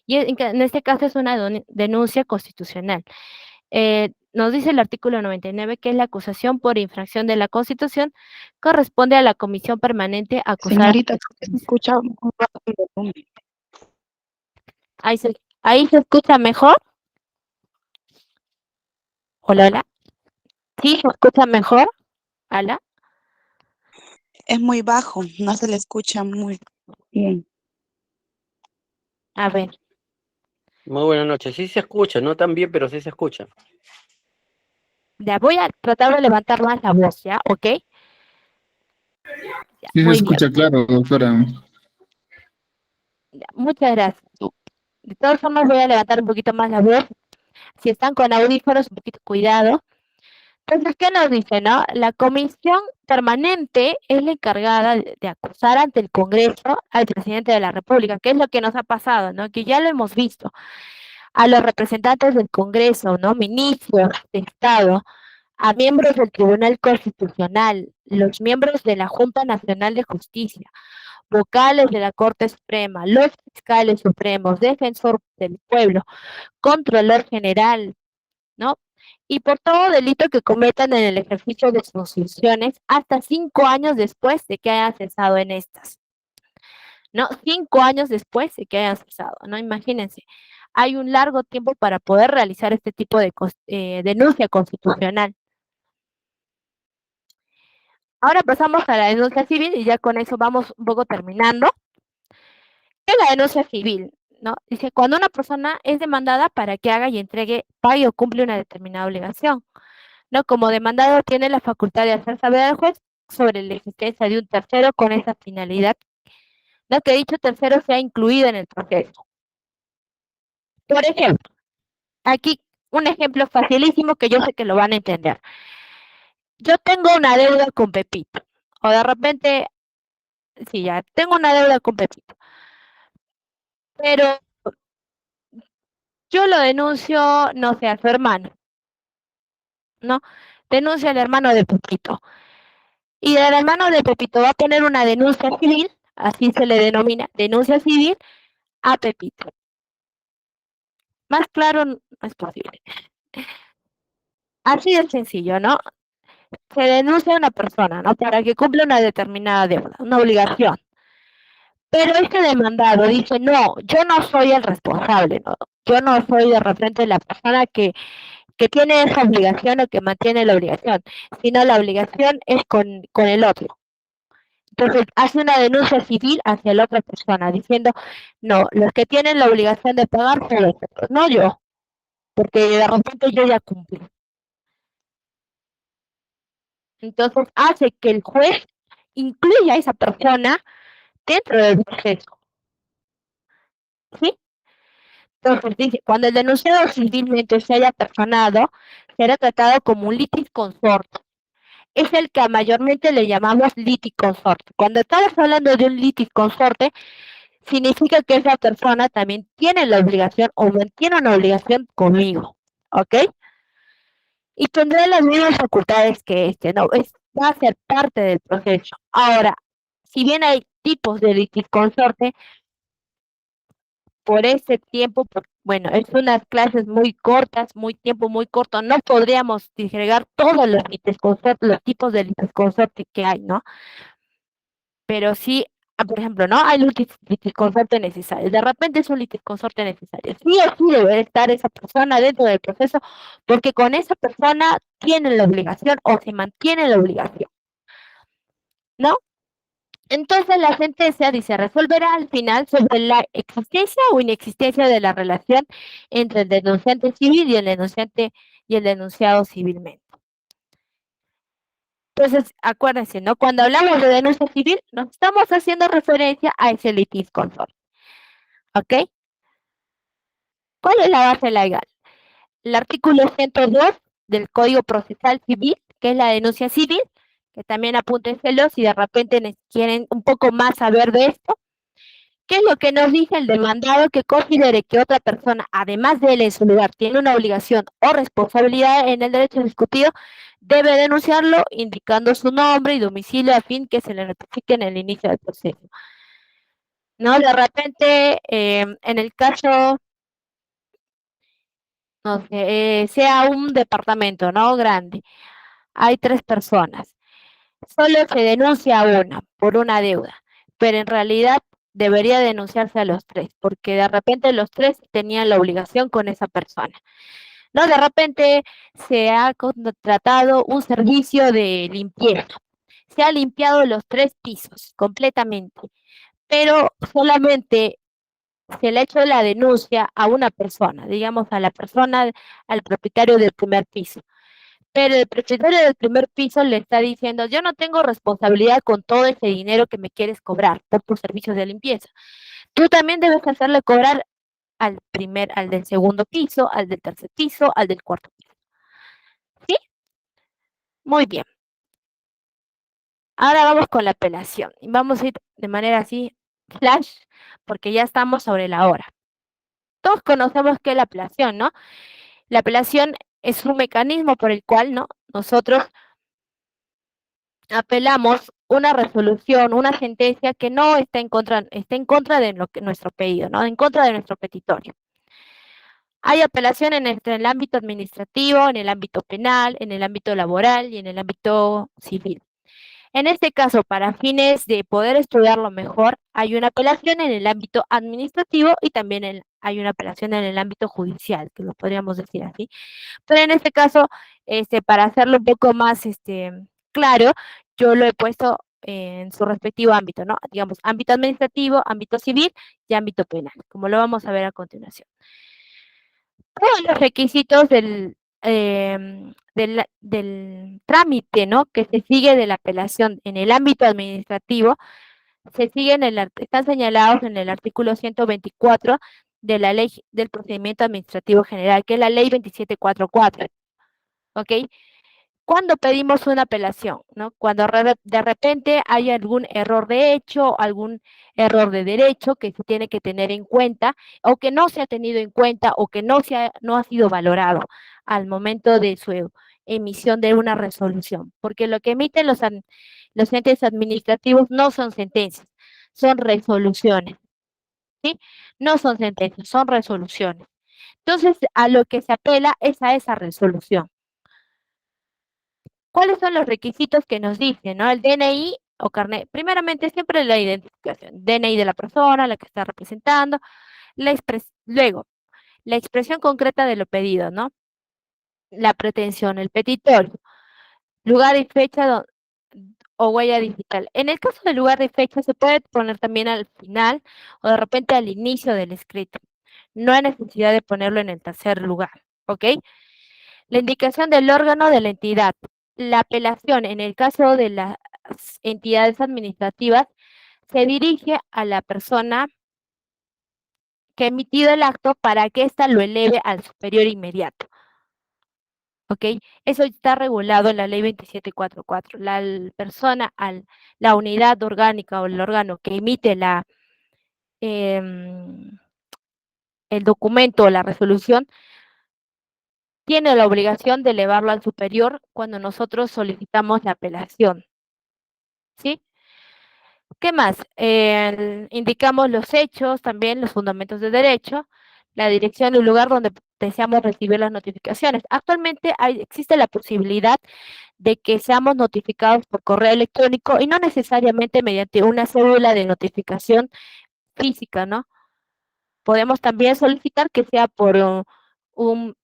y en este caso es una denuncia constitucional. Nos dice el artículo 99 que es la acusación por infracción de la Constitución corresponde a la comisión permanente acusar. Señorita, se escucha muy bajo el volumen. Ahí se escucha mejor. Hola, hola. ¿Sí se escucha mejor? Hola. Es muy bajo, no se le escucha muy bien. A ver, Muy buenas noches. Sí se escucha, no tan bien, pero sí se escucha. ya voy a tratar de levantar más la voz, ¿ya? ¿Ok? Ya, Sí se muy bien. escucha claro, doctora. Ya, muchas gracias. De todas formas, voy a levantar un poquito más la voz. Si están con audífonos, un poquito cuidado. Entonces, ¿qué nos dice, no? La comisión permanente es la encargada de acusar ante el Congreso al presidente de la República, que es lo que nos ha pasado, ¿no? Que ya lo hemos visto. A los representantes del Congreso, ¿no? Ministros de Estado, a miembros del Tribunal Constitucional, los miembros de la Junta Nacional de Justicia, vocales de la Corte Suprema, los fiscales supremos, defensor del pueblo, controlador general, ¿no? Y por todo delito que cometan en el ejercicio de sus funciones hasta 5 años después de que hayan cesado en estas, ¿no? 5 años después de que hayan cesado, ¿no? Imagínense, hay un largo tiempo para poder realizar este tipo de denuncia constitucional. Ahora pasamos a la denuncia civil y ya con eso vamos un poco terminando. ¿Qué es la denuncia civil? ¿No? Dice, cuando una persona es demandada para que haga y entregue, pague o cumple una determinada obligación. ¿No? Como demandado tiene la facultad de hacer saber al juez sobre la existencia de un tercero con esa finalidad, no que dicho tercero sea incluido en el proceso. Por ejemplo, aquí un ejemplo facilísimo que yo sé que lo van a entender. Yo tengo una deuda con Pepito, o de repente, sí, ya tengo una deuda con Pepito, pero yo lo denuncio, no sé, a su hermano, ¿no? Denuncia al hermano de Pepito. Y el hermano de Pepito va a poner una denuncia civil, así se le denomina, denuncia civil, a Pepito. Más claro no es posible. Así de sencillo, ¿no? Se denuncia a una persona, ¿no? Para que cumpla una determinada deuda, una obligación. Pero este demandado dice, no, yo no soy el responsable, ¿no? Yo no soy de repente la persona que tiene esa obligación o que mantiene la obligación, sino la obligación es con el otro. Entonces hace una denuncia civil hacia la otra persona diciendo, no, los que tienen la obligación de pagar son los otros, no yo, porque de repente yo ya cumplí. Entonces hace que el juez incluya a esa persona dentro del proceso, ¿sí? Entonces dice, cuando el denunciado civilmente se haya personado, será tratado como un litis consorte. Es el que mayormente le llamamos litis consorte. Cuando estamos hablando de un litis consorte, significa que esa persona también tiene la obligación o mantiene una obligación conmigo, ¿ok? Y tendrá las mismas facultades que este, ¿no? Va a ser parte del proceso. Ahora, si bien hay tipos de litis consorte, por ese tiempo, bueno, es unas clases muy cortas, muy tiempo muy corto, no podríamos disgregar todos los litis consorte, los tipos de litis consorte que hay, ¿no? Pero sí, por ejemplo, ¿no? Hay litisconsorte necesario. De repente es un litisconsorte necesario. Sí o sí debe estar esa persona dentro del proceso, porque con esa persona tiene la obligación o se mantiene la obligación, ¿no? Entonces la sentencia dice, resolverá al final sobre la existencia o inexistencia de la relación entre el denunciante civil y el denunciante y el denunciado civilmente. Entonces, acuérdense, ¿no? Cuando hablamos de denuncia civil, nos estamos haciendo referencia a ese litisconsorte. ¿Ok? ¿Cuál es la base legal? El artículo 102 del Código Procesal Civil, que es la denuncia civil, que también apúntenselo si de repente quieren un poco más saber de esto. ¿Qué es lo que nos dice el demandado que considere que otra persona, además de él en su lugar, tiene una obligación o responsabilidad en el derecho discutido? Debe denunciarlo indicando su nombre y domicilio a fin que se le notifique en el inicio del proceso. ¿No? De repente, en el caso, no sé, sea un departamento, ¿no? Grande. Hay 3 personas. Solo se denuncia a una por una deuda, pero en realidad debería denunciarse a los 3, porque de repente los 3 tenían la obligación con esa persona. No, de repente se ha contratado un servicio de limpieza. Se ha limpiado los 3 pisos completamente, pero solamente se le ha hecho la denuncia a una persona, digamos a la persona, al propietario del primer piso. Pero el propietario del primer piso le está diciendo, yo no tengo responsabilidad con todo ese dinero que me quieres cobrar por tus servicios de limpieza. Tú también debes hacerle cobrar al del segundo piso, al del tercer piso, al del cuarto piso. ¿Sí? Muy bien. Ahora vamos con la apelación. Y vamos a ir de manera así, flash, porque ya estamos sobre la hora. Todos conocemos qué es la apelación, ¿no? La apelación es un mecanismo por el cual, ¿no?, nosotros apelamos una resolución, una sentencia que no está en contra de lo que nuestro pedido, ¿no? En contra de nuestro petitorio. Hay apelación en el ámbito administrativo, en el ámbito penal, en el ámbito laboral y en el ámbito civil. En este caso, para fines de poder estudiarlo mejor, hay una apelación en el ámbito administrativo y también hay una apelación en el ámbito judicial, que lo podríamos decir así. Pero en este caso, para hacerlo un poco más claro, yo lo he puesto en su respectivo ámbito, ¿no? Digamos, ámbito administrativo, ámbito civil y ámbito penal, como lo vamos a ver a continuación. Todos los requisitos del trámite, ¿no?, que se sigue de la apelación en el ámbito administrativo, están señalados en el artículo 124 de la Ley del Procedimiento Administrativo General, que es la Ley 2744, ¿ok? Cuando pedimos una apelación, ¿no? Cuando de repente hay algún error de hecho, algún error de derecho que se tiene que tener en cuenta, o que no se ha tenido en cuenta, o que no ha sido valorado al momento de su emisión de una resolución, porque lo que emiten los entes administrativos no son sentencias, son resoluciones, ¿sí? No son sentencias, son resoluciones. Entonces, a lo que se apela es a esa resolución. ¿Cuáles son los requisitos que nos dicen, no? El DNI o carnet. Primeramente, siempre la identificación. DNI de la persona, la que está representando. Luego, la expresión concreta de lo pedido, ¿no? La pretensión, el petitorio. Lugar y fecha o huella digital. En el caso del lugar y fecha, se puede poner también al final o de repente al inicio del escrito. No hay necesidad de ponerlo en el tercer lugar, ¿ok? La indicación del órgano de la entidad. La apelación, en el caso de las entidades administrativas, se dirige a la persona que ha emitido el acto para que ésta lo eleve al superior inmediato. ¿Ok? Eso está regulado en la ley 2744. La persona, la unidad orgánica o el órgano que emite el documento o la resolución, tiene la obligación de elevarlo al superior cuando nosotros solicitamos la apelación. ¿Sí? ¿Qué más? Indicamos los hechos, también los fundamentos de derecho, la dirección y el lugar donde deseamos recibir las notificaciones. Actualmente existe la posibilidad de que seamos notificados por correo electrónico y no necesariamente mediante una cédula de notificación física, ¿no? Podemos también solicitar que sea por un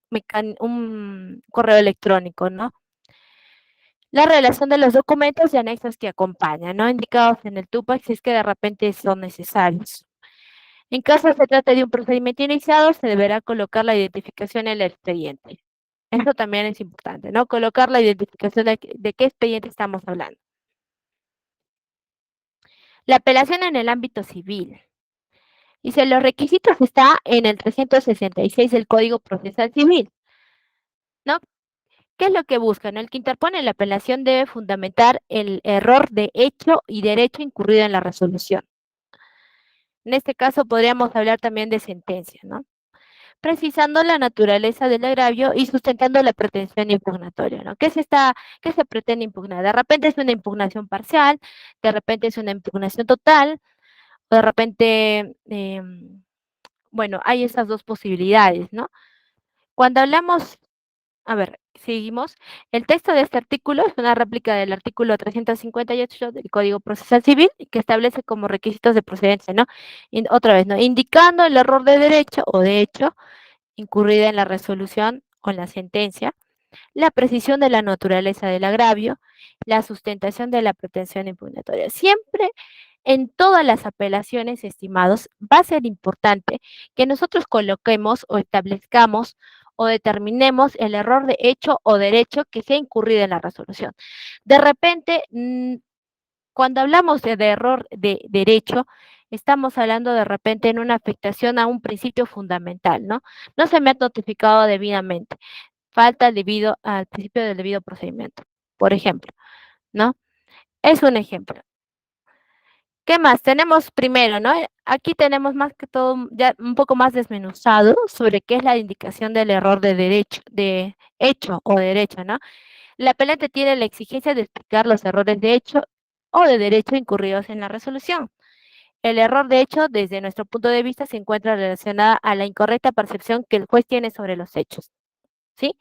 correo electrónico, ¿no? La relación de los documentos y anexos que acompañan, ¿no? Indicados en el TUPAC si es que de repente son necesarios. En caso se trate de un procedimiento iniciado, se deberá colocar la identificación en el expediente. Eso también es importante, ¿no? Colocar la identificación de qué expediente estamos hablando. La apelación en el ámbito civil. Dice, los requisitos está en el 366 del Código Procesal Civil, ¿no? ¿Qué es lo que buscan? El que interpone la apelación debe fundamentar el error de hecho y derecho incurrido en la resolución. En este caso podríamos hablar también de sentencia, ¿no? Precisando la naturaleza del agravio y sustentando la pretensión impugnatoria, ¿no? ¿Qué se pretende impugnar? De repente es una impugnación parcial, de repente es una impugnación total, o de repente, bueno, hay esas dos posibilidades, ¿no? Cuando hablamos, a ver, seguimos. El texto de este artículo es una réplica del artículo 358 del Código Procesal Civil que establece como requisitos de procedencia, ¿no? Otra vez, ¿no? Indicando el error de derecho o de hecho incurrida en la resolución o en la sentencia, la precisión de la naturaleza del agravio, la sustentación de la pretensión impugnatoria. Siempre en todas las apelaciones, estimados, va a ser importante que nosotros coloquemos o establezcamos o determinemos el error de hecho o derecho que sea incurrido en la resolución. De repente, cuando hablamos de error de derecho, estamos hablando de repente en una afectación a un principio fundamental, ¿no? No se me ha notificado debidamente. Falta debido al principio del debido procedimiento, por ejemplo, ¿no? Es un ejemplo. ¿Qué más? Tenemos primero, ¿no? Aquí tenemos más que todo ya un poco más desmenuzado sobre qué es la indicación del error de derecho, de hecho o derecho, ¿no? La apelante tiene la exigencia de explicar los errores de hecho o de derecho incurridos en la resolución. El error de hecho, desde nuestro punto de vista, se encuentra relacionada a la incorrecta percepción que el juez tiene sobre los hechos, ¿sí?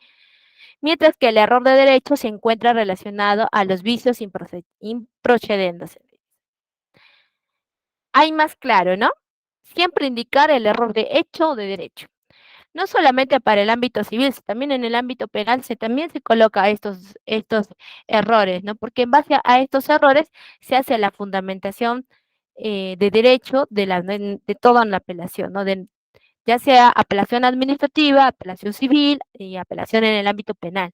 Mientras que el error de derecho se encuentra relacionado a los vicios improcedentes. Hay más claro, ¿no? Siempre indicar el error de hecho o de derecho. No solamente para el ámbito civil, también en el ámbito penal también se coloca estos errores, ¿no? Porque en base a estos errores se hace la fundamentación de derecho de toda la apelación, ¿no? Ya sea apelación administrativa, apelación civil y apelación en el ámbito penal.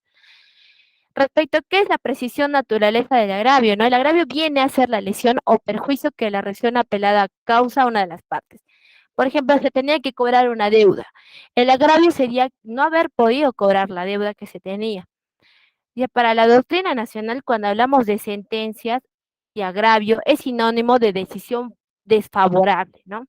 Respecto a qué es la precisión naturaleza del agravio, ¿no? El agravio viene a ser la lesión o perjuicio que la acción apelada causa a una de las partes. Por ejemplo, se tenía que cobrar una deuda. El agravio sería no haber podido cobrar la deuda que se tenía. Y para la doctrina nacional, cuando hablamos de sentencias y agravio, es sinónimo de decisión desfavorable, ¿no?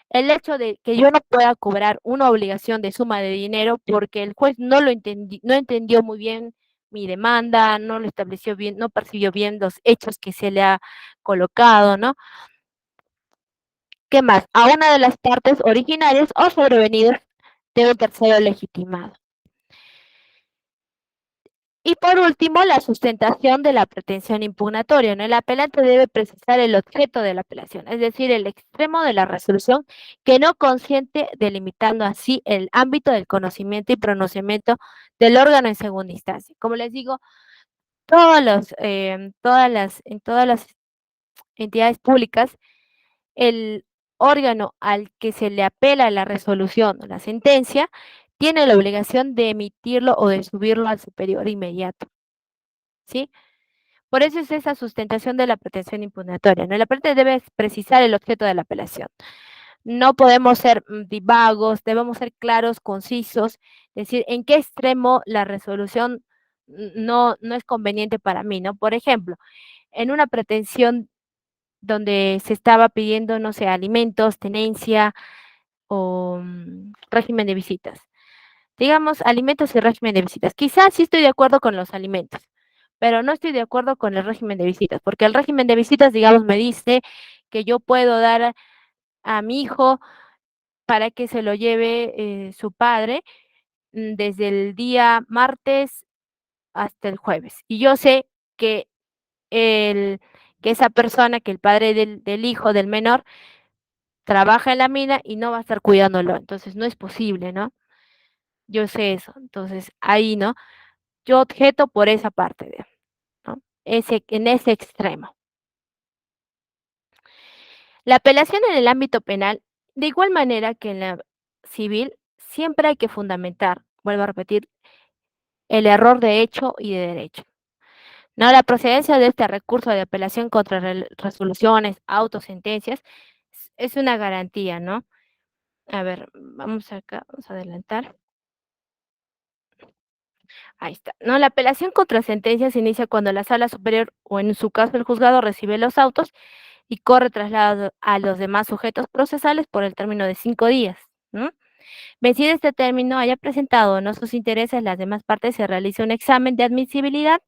El hecho de que yo no pueda cobrar una obligación de suma de dinero porque el juez no entendió muy bien mi demanda, no lo estableció bien, no percibió bien los hechos que se le ha colocado, ¿no? ¿Qué más? A una de las partes originarias o sobrevenidas de un tercero legitimado. Y por último, la sustentación de la pretensión impugnatoria, ¿no? El apelante debe precisar el objeto de la apelación, es decir, el extremo de la resolución que no consiente, delimitando así el ámbito del conocimiento y pronunciamiento del órgano en segunda instancia. Como les digo, en todas las entidades públicas, el órgano al que se le apela la resolución o la sentencia tiene la obligación de emitirlo o de subirlo al superior inmediato, ¿sí? Por eso es esa sustentación de la pretensión impugnatoria, ¿no? El apelante debe precisar el objeto de la apelación. No podemos ser divagos, debemos ser claros, concisos, decir en qué extremo la resolución no es conveniente para mí, ¿no? Por ejemplo, en una pretensión donde se estaba pidiendo, no sé, alimentos, tenencia o régimen de visitas. Digamos, alimentos y régimen de visitas. Quizás sí estoy de acuerdo con los alimentos, pero no estoy de acuerdo con el régimen de visitas, porque el régimen de visitas, digamos, me dice que yo puedo dar a mi hijo para que se lo lleve su padre desde el día martes hasta el jueves. Y yo sé que, el, que esa persona, que el padre del hijo, del menor, trabaja en la mina y no va a estar cuidándolo. Entonces no es posible, ¿no? Yo sé eso. Entonces ahí, ¿no? Yo objeto por esa parte, ¿no? En ese extremo. La apelación en el ámbito penal, de igual manera que en la civil, siempre hay que fundamentar, vuelvo a repetir, el error de hecho y de derecho. No, la procedencia de este recurso de apelación contra resoluciones, autos, sentencias, es una garantía, ¿no? A ver, vamos acá, vamos a adelantar. Ahí está. No, la apelación contra sentencia se inicia cuando la sala superior o en su caso el juzgado recibe los autos y corre traslado a los demás sujetos procesales por el término de 5 días, ¿no? Vencido este término, haya presentado o no sus intereses, las demás partes se realiza un examen de admisibilidad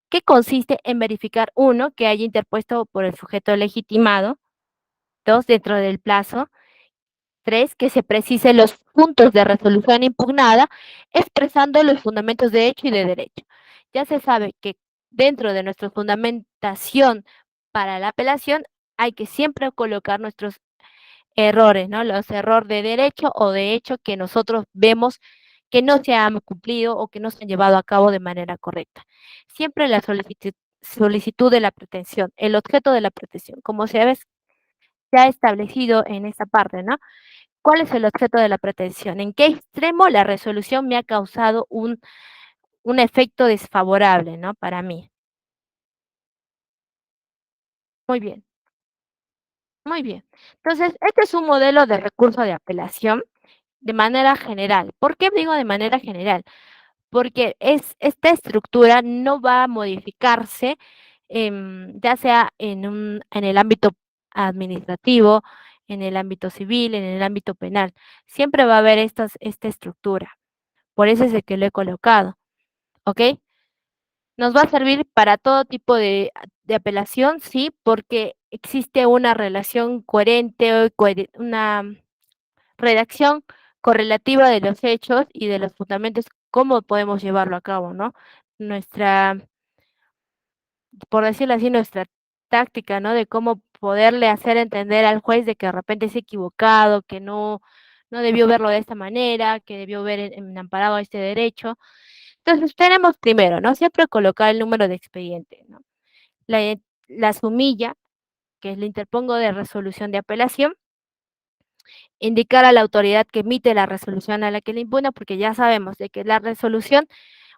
que consiste en verificar, uno, que haya interpuesto por el sujeto legitimado, dos, dentro del plazo, tres, que se precisen los puntos de resolución impugnada, expresando los fundamentos de hecho y de derecho. Ya se sabe que dentro de nuestra fundamentación para la apelación hay que siempre colocar nuestros errores, ¿no? Los errores de derecho o de hecho que nosotros vemos que no se han cumplido o que no se han llevado a cabo de manera correcta. Siempre la solicitud de la pretensión, el objeto de la pretensión, como se ha establecido en esta parte, ¿no? ¿Cuál es el objeto de la pretensión? ¿En qué extremo la resolución me ha causado un efecto desfavorable, ¿no? Para mí. Muy bien, muy bien. Entonces, este es un modelo de recurso de apelación de manera general. ¿Por qué digo de manera general? Porque esta estructura no va a modificarse, ya sea en el ámbito administrativo, en el ámbito civil, en el ámbito penal. Siempre va a haber esta estructura. Por eso es el que lo he colocado, ¿ok? Nos va a servir para todo tipo de apelación, sí, porque existe una relación coherente o una redacción correlativa de los hechos y de los fundamentos, cómo podemos llevarlo a cabo, ¿no? Nuestra, por decirlo así, nuestra táctica, ¿no? De cómo poderle hacer entender al juez de que de repente se ha equivocado, que no debió verlo de esta manera, que debió ver amparado este derecho. Entonces tenemos primero, ¿no? Siempre colocar el número de expediente, ¿no? La sumilla, que es el interpongo de resolución de apelación, indicar a la autoridad que emite la resolución a la que le impugna, porque ya sabemos de que la resolución,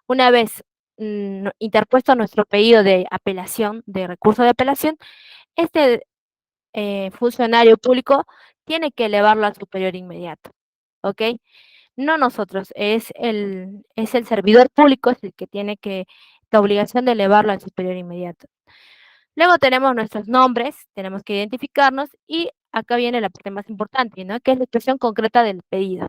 una vez interpuesto nuestro pedido de apelación, de recurso de apelación, este funcionario público tiene que elevarlo al superior inmediato, ¿ok? No nosotros, es el servidor público, es el que tiene la obligación de elevarlo al superior inmediato. Luego tenemos nuestros nombres, tenemos que identificarnos y acá viene la parte más importante, ¿no? Que es la expresión concreta del pedido,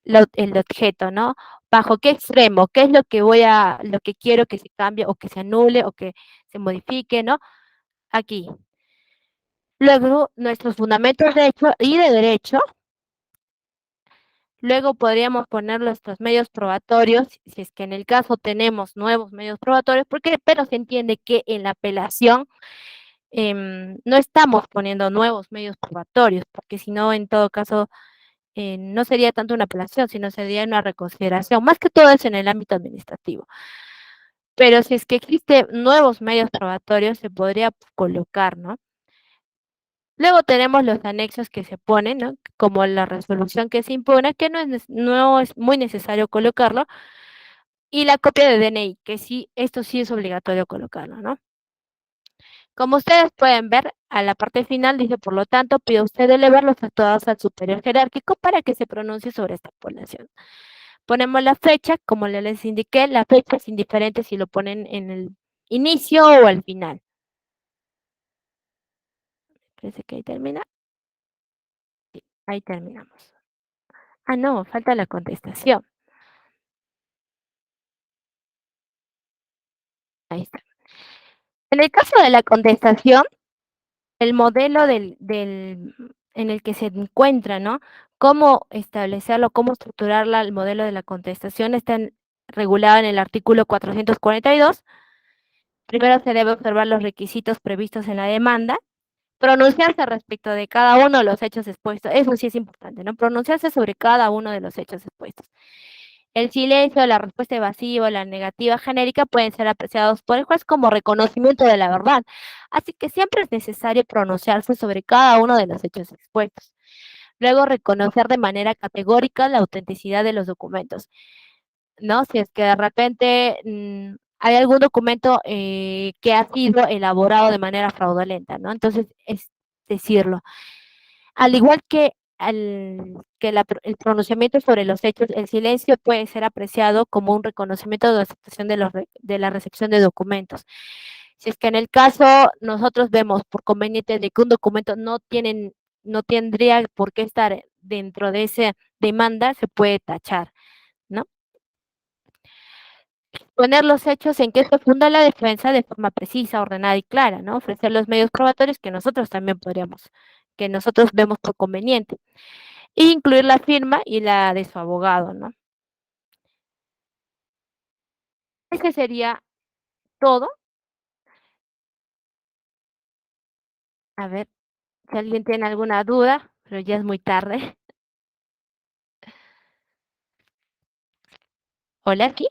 el objeto, ¿no? ¿Bajo qué extremo? ¿Qué es lo que quiero que se cambie o que se anule o que se modifique, ¿no? Aquí. Luego, nuestros fundamentos de hecho y de derecho. Luego podríamos poner nuestros medios probatorios, si es que en el caso tenemos nuevos medios probatorios, pero se entiende que en la apelación no estamos poniendo nuevos medios probatorios, porque si no, en todo caso, no sería tanto una apelación, sino sería una reconsideración, más que todo es en el ámbito administrativo. Pero si es que existen nuevos medios probatorios, se podría colocar, ¿no? Luego tenemos los anexos que se ponen, ¿no? Como la resolución que se impone, que no es muy necesario colocarlo, y la copia de DNI, que sí, esto sí es obligatorio colocarlo, ¿no? Como ustedes pueden ver, a la parte final dice, por lo tanto, pide usted elevar los actuados al superior jerárquico para que se pronuncie sobre esta población. Ponemos la fecha, como les indiqué, la fecha es indiferente si lo ponen en el inicio o al final. Parece que ahí termina. Sí, ahí terminamos. Ah, no, falta la contestación. Ahí está. En el caso de la contestación, el modelo en el que se encuentra, ¿no? Cómo establecerlo, cómo estructurarla, el modelo de la contestación está regulado en el artículo 442. Primero se debe observar los requisitos previstos en la demanda, pronunciarse respecto de cada uno de los hechos expuestos. Eso sí es importante, ¿no? Pronunciarse sobre cada uno de los hechos expuestos. El silencio, la respuesta evasiva o la negativa genérica pueden ser apreciados por el juez como reconocimiento de la verdad. Así que siempre es necesario pronunciarse sobre cada uno de los hechos expuestos. Luego, reconocer de manera categórica la autenticidad de los documentos, ¿no? Si es que de repente hay algún documento que ha sido elaborado de manera fraudulenta, ¿no? Entonces, decirlo. Al igual que, el pronunciamiento sobre los hechos, el silencio puede ser apreciado como un reconocimiento de la aceptación de la recepción de documentos. Si es que en el caso nosotros vemos por conveniente de que un documento no tendría por qué estar dentro de esa demanda, se puede tachar, ¿no? Poner los hechos en que se funda la defensa de forma precisa, ordenada y clara, ¿no? Ofrecer los medios probatorios que nosotros también que nosotros vemos por conveniente. E incluir la firma y la de su abogado, ¿no? Ese sería todo. A ver, si alguien tiene alguna duda, pero ya es muy tarde. Hola, aquí.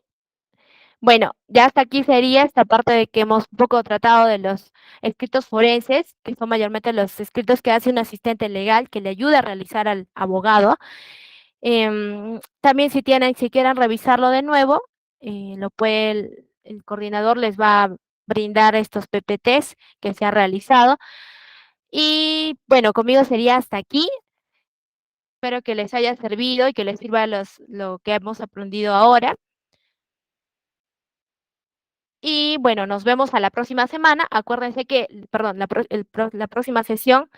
Bueno, ya hasta aquí sería esta parte de que hemos un poco tratado de los escritos forenses, que son mayormente los escritos que hace un asistente legal que le ayuda a realizar al abogado. También si quieren revisarlo de nuevo, el coordinador les va a brindar estos PPTs que se ha realizado. Y bueno, conmigo sería hasta aquí. Espero que les haya servido y que les sirva lo que hemos aprendido ahora. Y bueno, nos vemos a la próxima semana. Acuérdense que, perdón, la próxima sesión